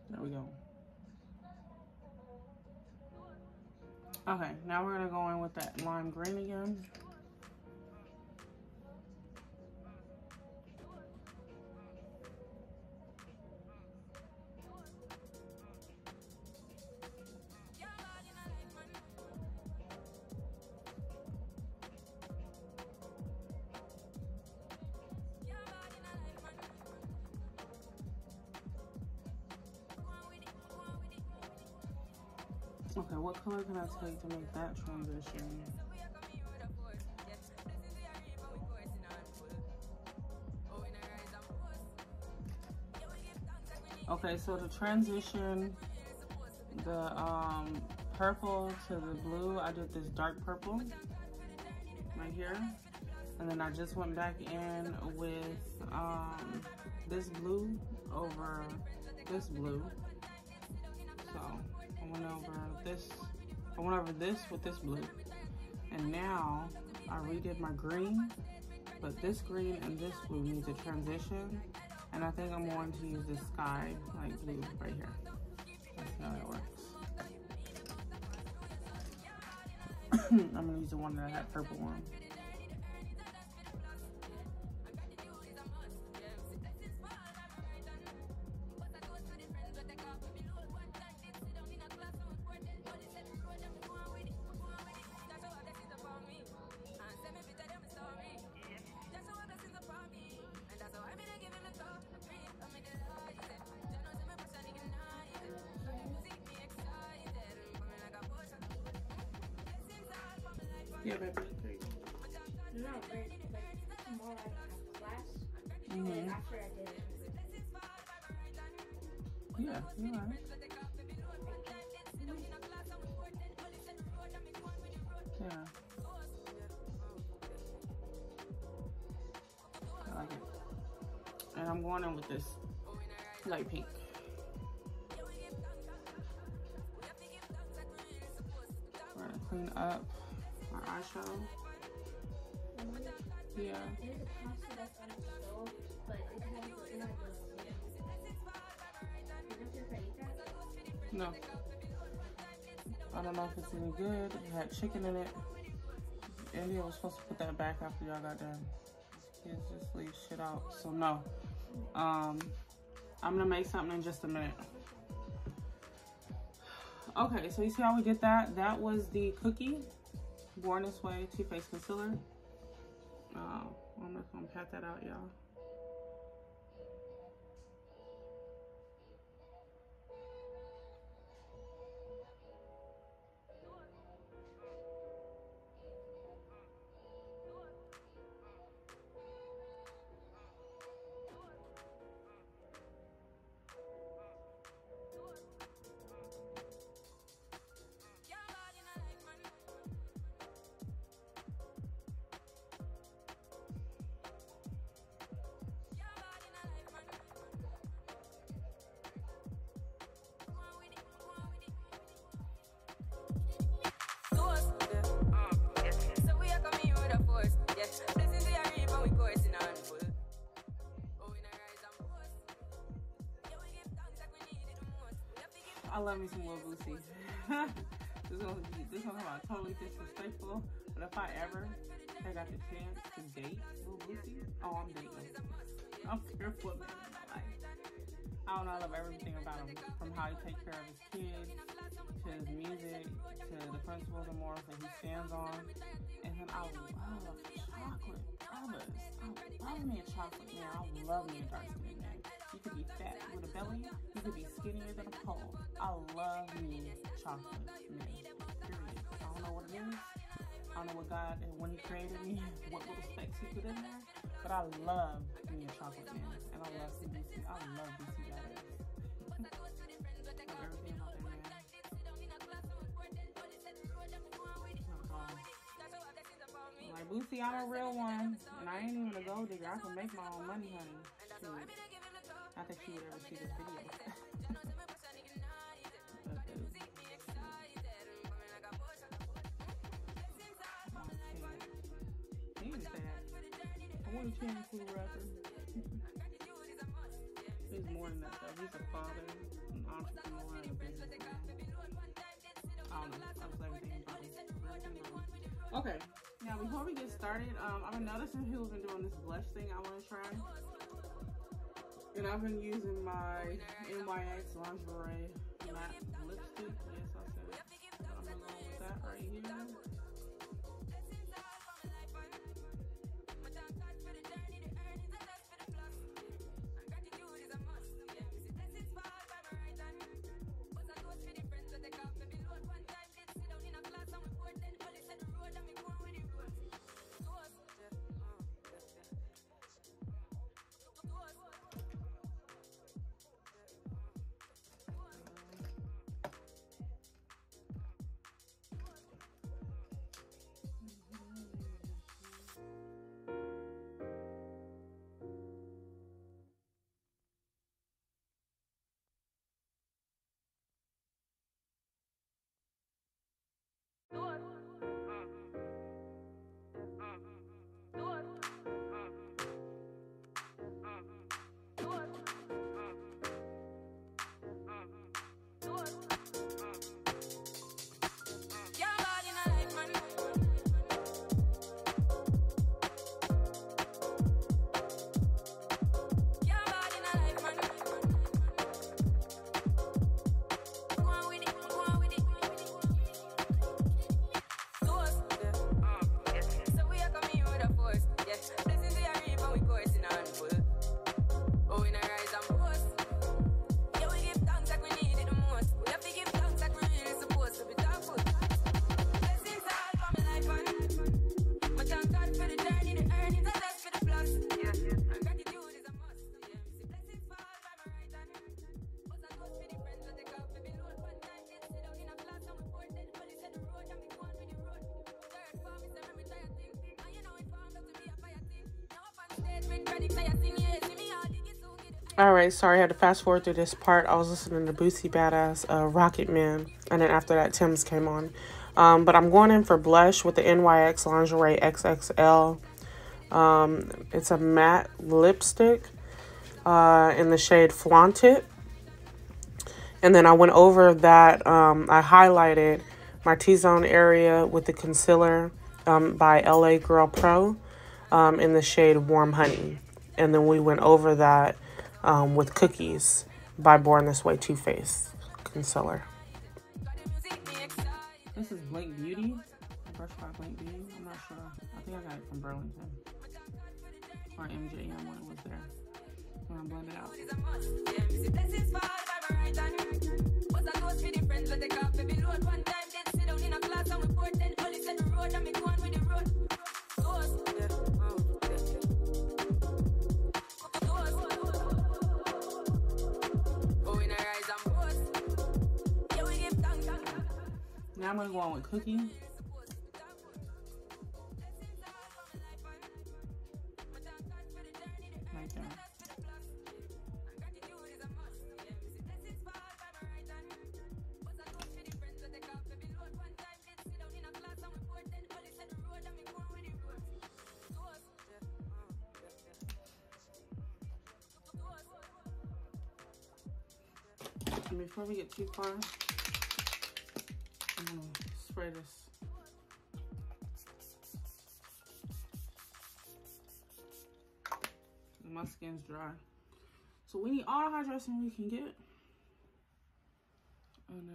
There we go. Okay, now we're gonna go in with that lime green again. Okay, what color can I take to make that transition? Okay, so to transition the purple to the blue, I did this dark purple right here. And then I just went back in with this blue over this blue. So I went over this with this blue. And now I redid my green, but this green and this blue need to transition. And I think I'm going to use this sky light blue right here. That's how it works. I'm gonna use the one that I had purple on. Yeah, baby. No, great. tomorrow I have class. Mm-hmm. After I did it. Yeah, you're right. Yeah. I like it. And I'm going in with this light pink. We're gonna clean up our eyeshadow. Yeah. There's a pasta that's on the stove, but it has No. I don't know if it's any good. It had chicken in it. India was supposed to put that back after y'all got done. Kids just leave shit out. So no. I'm gonna make something in just a minute. Okay, so you see how we did that? That was the Cookie Born This Way Too Faced Concealer. I'm just gonna pat that out, y'all. I love me some Lil Boosie. This one's gonna be totally disrespectful, but if I ever got the chance to date Lil Boosie, oh, I'm dating him. I'm fearful of him in my life. I don't know, I love everything about him, from how he takes care of his kids, to his music, to the principles and morals that he stands on. And then I love chocolate brothers. I love me a chocolate man. I love me a dark skinned man. You could be fat with a belly. You could be skinnier than a pole. I love me chocolate men. Period. I don't know what it is. I don't know what God, when he created me, what little specs he put in there. But I love me a chocolate man. And I love CBC. I love BC guys. Everything about that man. Like, Boosie, I'm a real one, and I ain't even a gold digger. I can make my own money, honey. Shoot. I think she would ever see this video. He's sad. I want a chance to rapper. He's more than that, though. He's a father, an entrepreneur, and a businessman. I don't know. I was everything about it. Okay, now before we get started, I've been noticing who's been doing this blush thing I want to try. And I've been using my NYX Lingerie matte lipstick. Yes, I said it. I'm going to go with that right here. Alright, sorry, I had to fast forward through this part. I was listening to Boosie Badass, Rocket Man, and then after that, Tim's came on. But I'm going in for blush with the NYX Lingerie XXL. It's a matte lipstick in the shade Flaunt It. And then I went over that, I highlighted my T-zone area with the concealer by LA Girl Pro in the shade Warm Honey. And then we went over that with Cookies by Born This Way Too Faced concealer. This is Blink Beauty. A brush by Blink Beauty. I'm not sure. I think I got it from Burlington. Or MJM when it was there. I'm gonna blend it out. Now I'm gonna go on with Cookie. Right there. And before we get too far, I'm gonna spray this. My skin's dry. So we need all the hydration we can get. And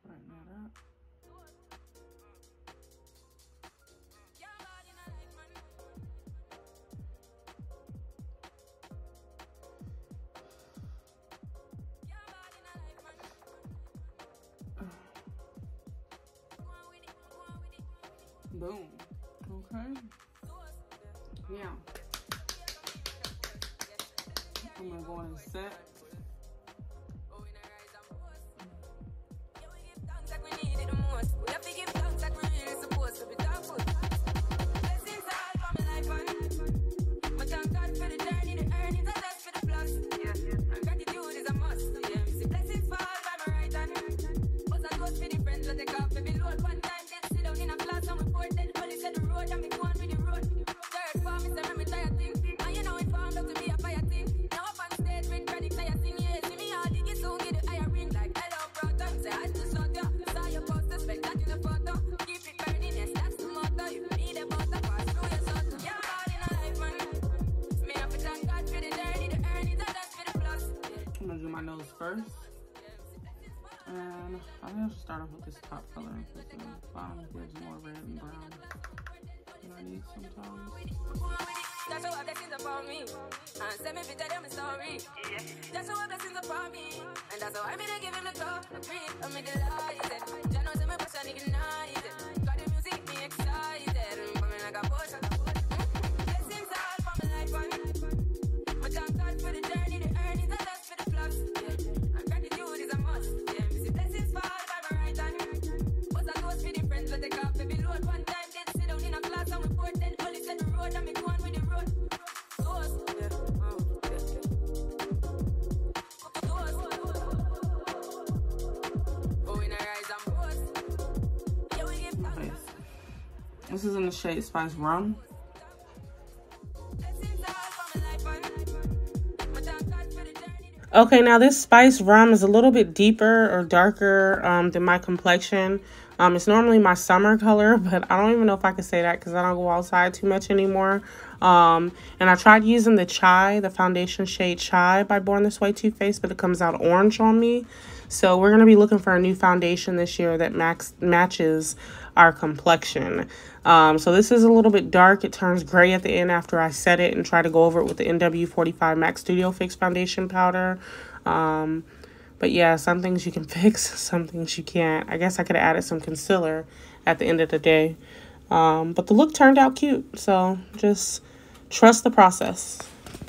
brighten that up. Boom. Okay. Now, I'm gonna go in and set. First, and I think I should start off with this top color because the bottom gives more red and brown than I need sometimes. That's what blessings upon me, and send me picture them story. That's what blessings upon me, and that's why I'm gonna give him the top. I'm delighted. Jah knows my passion ignited. Got the music me excited, coming like a potion. Blessings all for my life, and my thank God for the journey, the earnings, and that's for the plus. This is in the shade Spice Rum. Okay, now this Spice Rum is a little bit deeper or darker than my complexion. It's normally my summer color, but I don't even know if I can say that because I don't go outside too much anymore. And I tried using the Chai, the foundation shade Chai by Born This Way Too Faced, but it comes out orange on me. So we're going to be looking for a new foundation this year that matches our complexion. So this is a little bit dark. It turns gray at the end after I set it and try to go over it with the NW45 MAC Studio Fix foundation powder. But yeah, some things you can fix, some things you can't. I guess I could have added some concealer at the end of the day. But the look turned out cute. So just trust the process.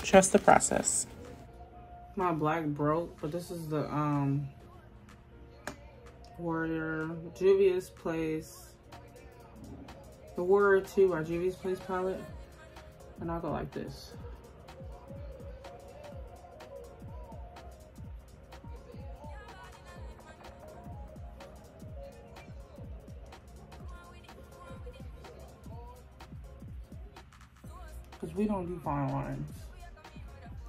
Trust the process. My black broke, but this is the Warrior Juvia's Place. The Warrior 2 by Juvia's Place palette. And I'll go like this. Because we don't do fine lines.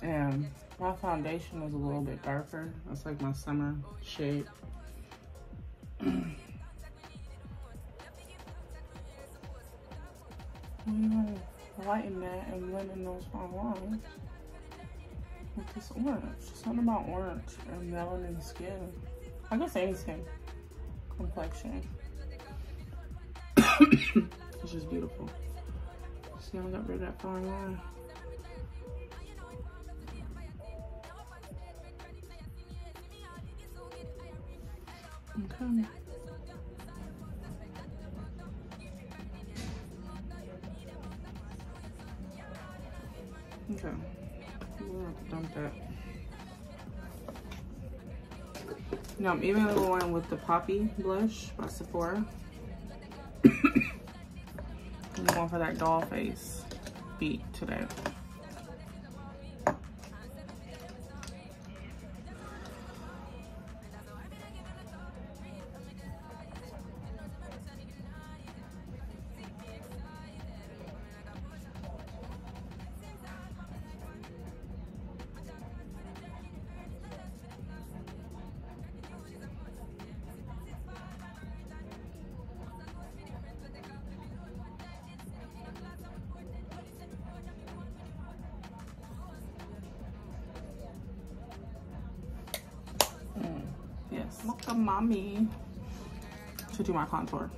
And my foundation is a little bit darker. That's like my summer shade. Lighten that and blend in those fine lines with this orange. Something about orange and melanin skin. I guess any skin complexion. It's just beautiful. See how I got rid of that fine line. Okay. Okay. We'll have to dump that. Now I'm even going with the Poppy blush by Sephora. I'm going for that doll face beat today. Yes, mocha mommy. To do my contour.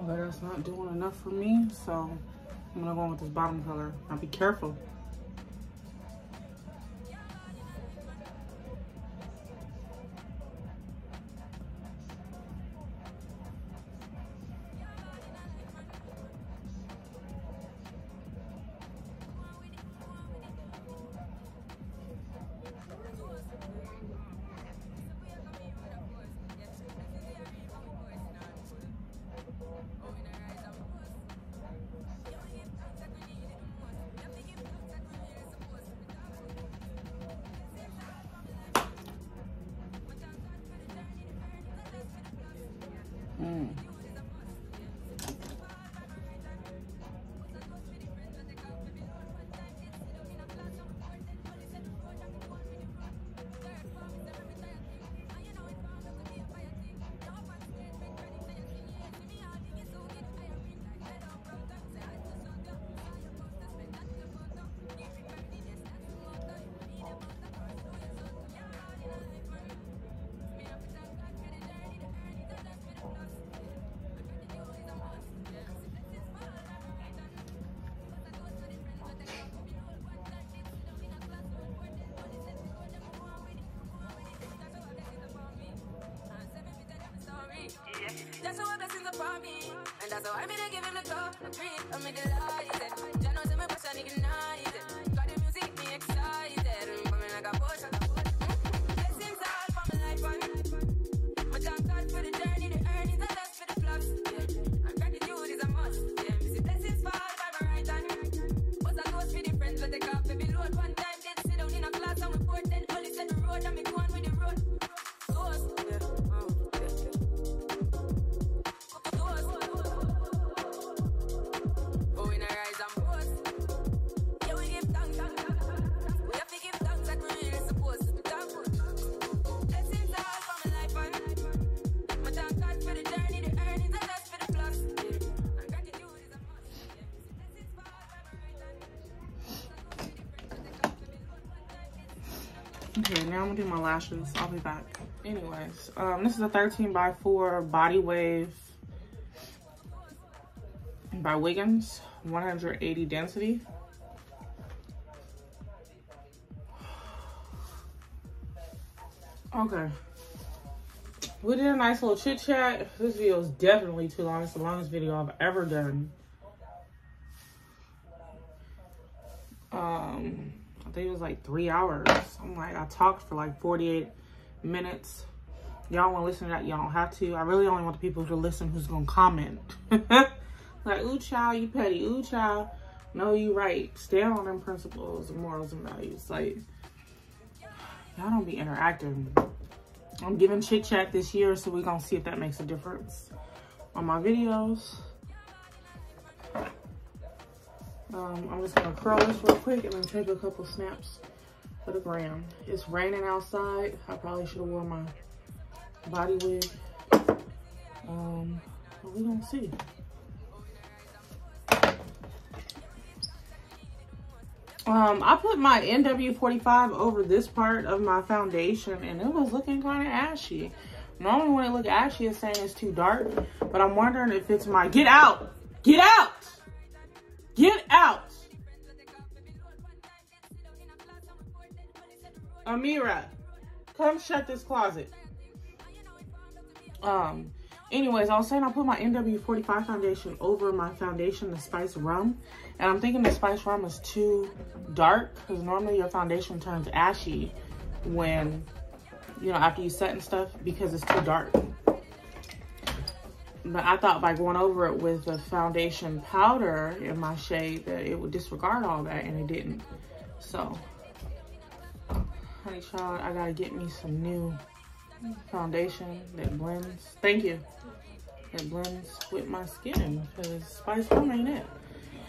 Okay, that's not doing enough for me, so I'm gonna go in with this bottom color. Now be careful. That's how blessings upon me, and that's how I made give him the top. I'm delighted. Jah knows my passion ignited. Got the music me excited. Coming like a potion. Blessings all for my life and my thank God for the journey, the earnings, and that's for the flux. Yeah. And gratitude is a must. Yeah, me see blessings fall by my right hand. Was I go for the friends, but they can't baby load one time. Then sit down in a class and we port. Then only set the road and me go on with the road. Ghost, yeah, Okay, now I'm gonna do my lashes. I'll be back. Anyways, this is a 13x4 body wave by Wiggins, 180 density. Okay, we did a nice little chit chat. This video is definitely too long. It's the longest video I've ever done. I think it was like 3 hours. I'm like, I talked for like 48 minutes. Y'all want to listen to that? Y'all don't have to. I really only want the people to listen who's gonna comment. Like, ooh, child, you petty. Ooh, child. No, you right. Stand on them principles, morals, and values. Like, y'all don't be interacting. I'm giving chit chat this year, so we're gonna see if that makes a difference on my videos. I'm just gonna curl this real quick and then take a couple snaps for the gram. It's raining outside. I probably should have worn my body wig. But we're gonna see. I put my NW45 over this part of my foundation and it was looking kind of ashy. Normally when it look ashy, it's saying it's too dark, but I'm wondering if it's my, get out, get out, get out. Amira, come shut this closet. Anyways, I was saying I put my NW45 foundation over my foundation, the Spice Rum. And I'm thinking the Spice Rum is too dark because normally your foundation turns ashy when, you know, after you set and stuff because it's too dark. But I thought by going over it with the foundation powder in my shade that it would disregard all that, and it didn't. So, honey child, I gotta get me some new foundation that blends. Thank you. That blends with my skin because Spice Rum ain't it.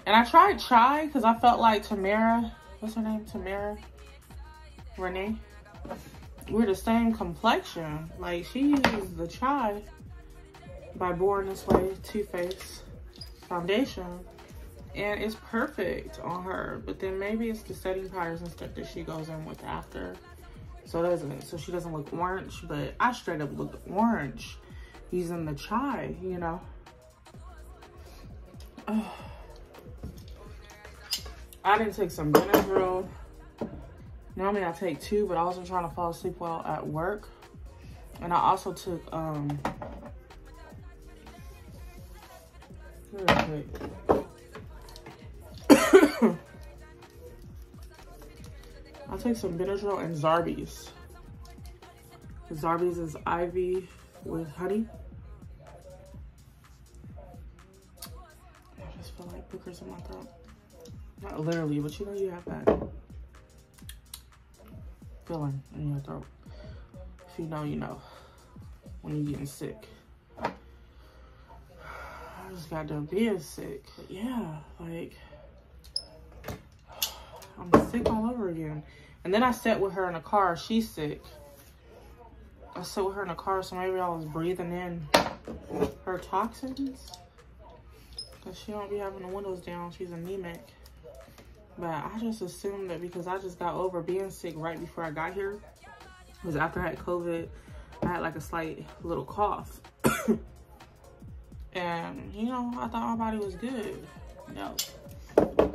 And I tried Chai because I felt like Tamara, what's her name? Tamara Renee. We're the same complexion. Like, she uses the Chai by Born This Way Too Faced foundation. And it's perfect on her. But then maybe it's the setting powders and stuff that she goes in with after. So she doesn't look orange. But I straight up look orange using the Chai, you know. Oh. I didn't take some Benadryl. Normally I take 2, but I wasn't trying to fall asleep well at work. And I also took, I take some Benadryl and Zarbee's. Zarbee's is IV with honey. I just feel like boogers in my throat. Not literally, but you know you have that feeling in your throat. If you know, you know. When you're getting sick. I just got done being sick. But yeah, like, I'm sick all over again. And then I sat with her in the car. She's sick. I sat with her in the car, so maybe I was breathing in her toxins. Because she don't be having the windows down. She's anemic. But I just assumed that because I just got over being sick right before I got here. Because after I had COVID, I had like a slight little cough. And, you know, I thought my body was good. No.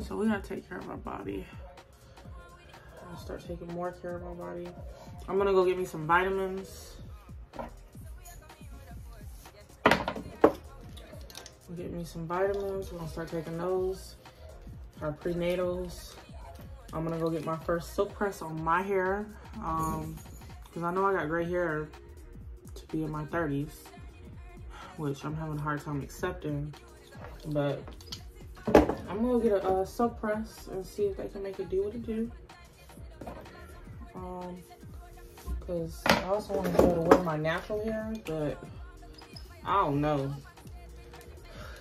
So we gotta take care of our body. I'll start taking more care of my body. I'm gonna go get me some vitamins. Get me some vitamins. We're gonna start taking those. Our prenatals. I'm gonna go get my first silk press on my hair. Because I know I got gray hair to be in my 30s. Which I'm having a hard time accepting. But I'm gonna get a silk press and see if they can make it do what it do. Because I also want to be able to wear my natural hair, but I don't know.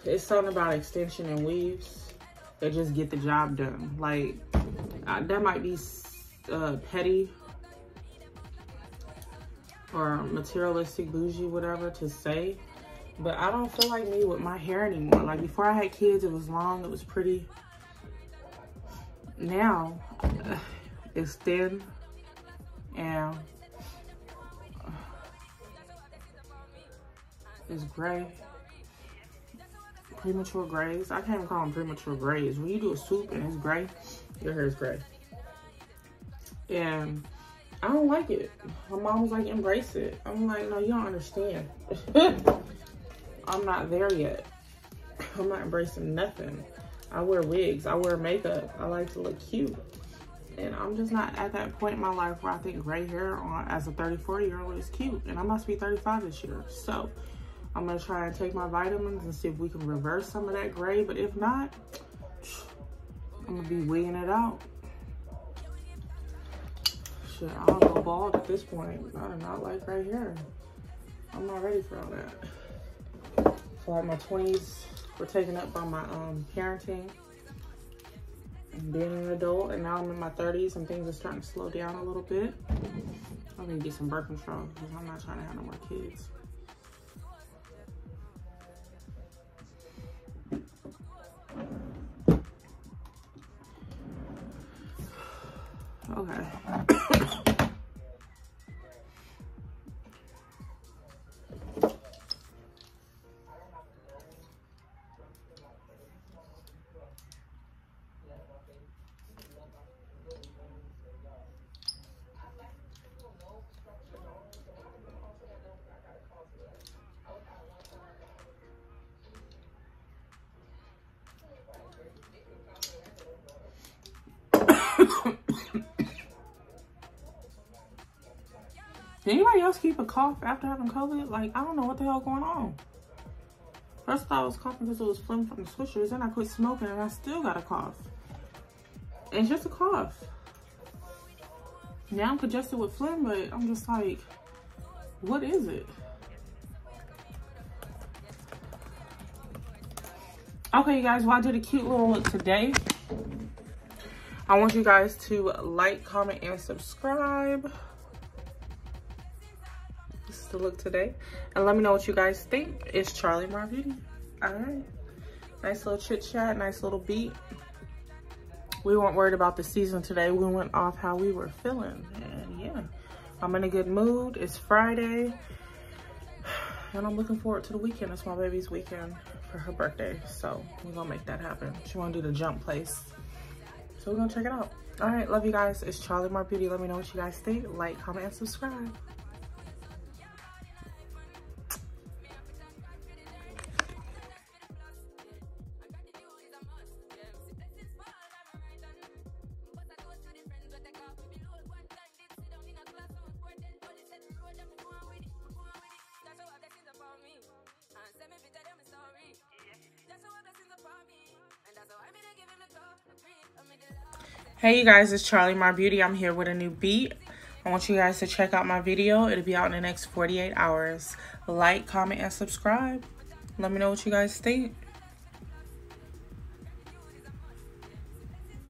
It's something about extension and weaves that just get the job done. Like, that might be petty or materialistic, bougie, whatever to say, but I don't feel like me with my hair anymore. Like, before I had kids, it was long, it was pretty. Now, it's thin, And it's gray. Premature grays. I can't even call them premature grays. When you do a swoop and it's gray, your hair is gray. And I don't like it. My mom was like, embrace it. I'm like, no, you don't understand. I'm not there yet. I'm not embracing nothing. I wear wigs. I wear makeup. I like to look cute. And I'm just not at that point in my life where I think gray hair on as a 34-year-old is cute. And I'm about to be 35 this year. So I'm going to try and take my vitamins and see if we can reverse some of that gray. But if not, I'm going to be wigging it out. Shit, I'll go bald at this point. I do not like gray hair. I'm not ready for all that. So like my 20s were taken up by my parenting and being an adult. And now I'm in my 30s and things are starting to slow down a little bit. I'm going to get some birth control because I'm not trying to have no more kids. Okay. Did anybody else keep a cough after having COVID? Like, I don't know what the hell going on. First I was coughing because it was phlegm from the swishers. Then I quit smoking and I still got a cough. And it's just a cough. Now I'm congested with phlegm, but I'm just like, what is it? Okay, you guys, well, I did a cute little look today. I want you guys to like, comment, and subscribe. This is the look today. And let me know what you guys think. It's Charlie Mar Beauty. All right. Nice little chit chat, nice little beat. We weren't worried about the season today. We went off how we were feeling. And yeah, I'm in a good mood. It's Friday. And I'm looking forward to the weekend. It's my baby's weekend for her birthday. So we're gonna make that happen. She wanna do the jump place. So we're gonna check it out. All right, love you guys. It's Charlie Mar Beauty. Let me know what you guys think. Like, comment, and subscribe. Hey you guys, it's Charlie Mar Beauty. I'm here with a new beat. I want you guys to check out my video. It'll be out in the next 48 hours. Like, comment, and subscribe. Let me know what you guys think.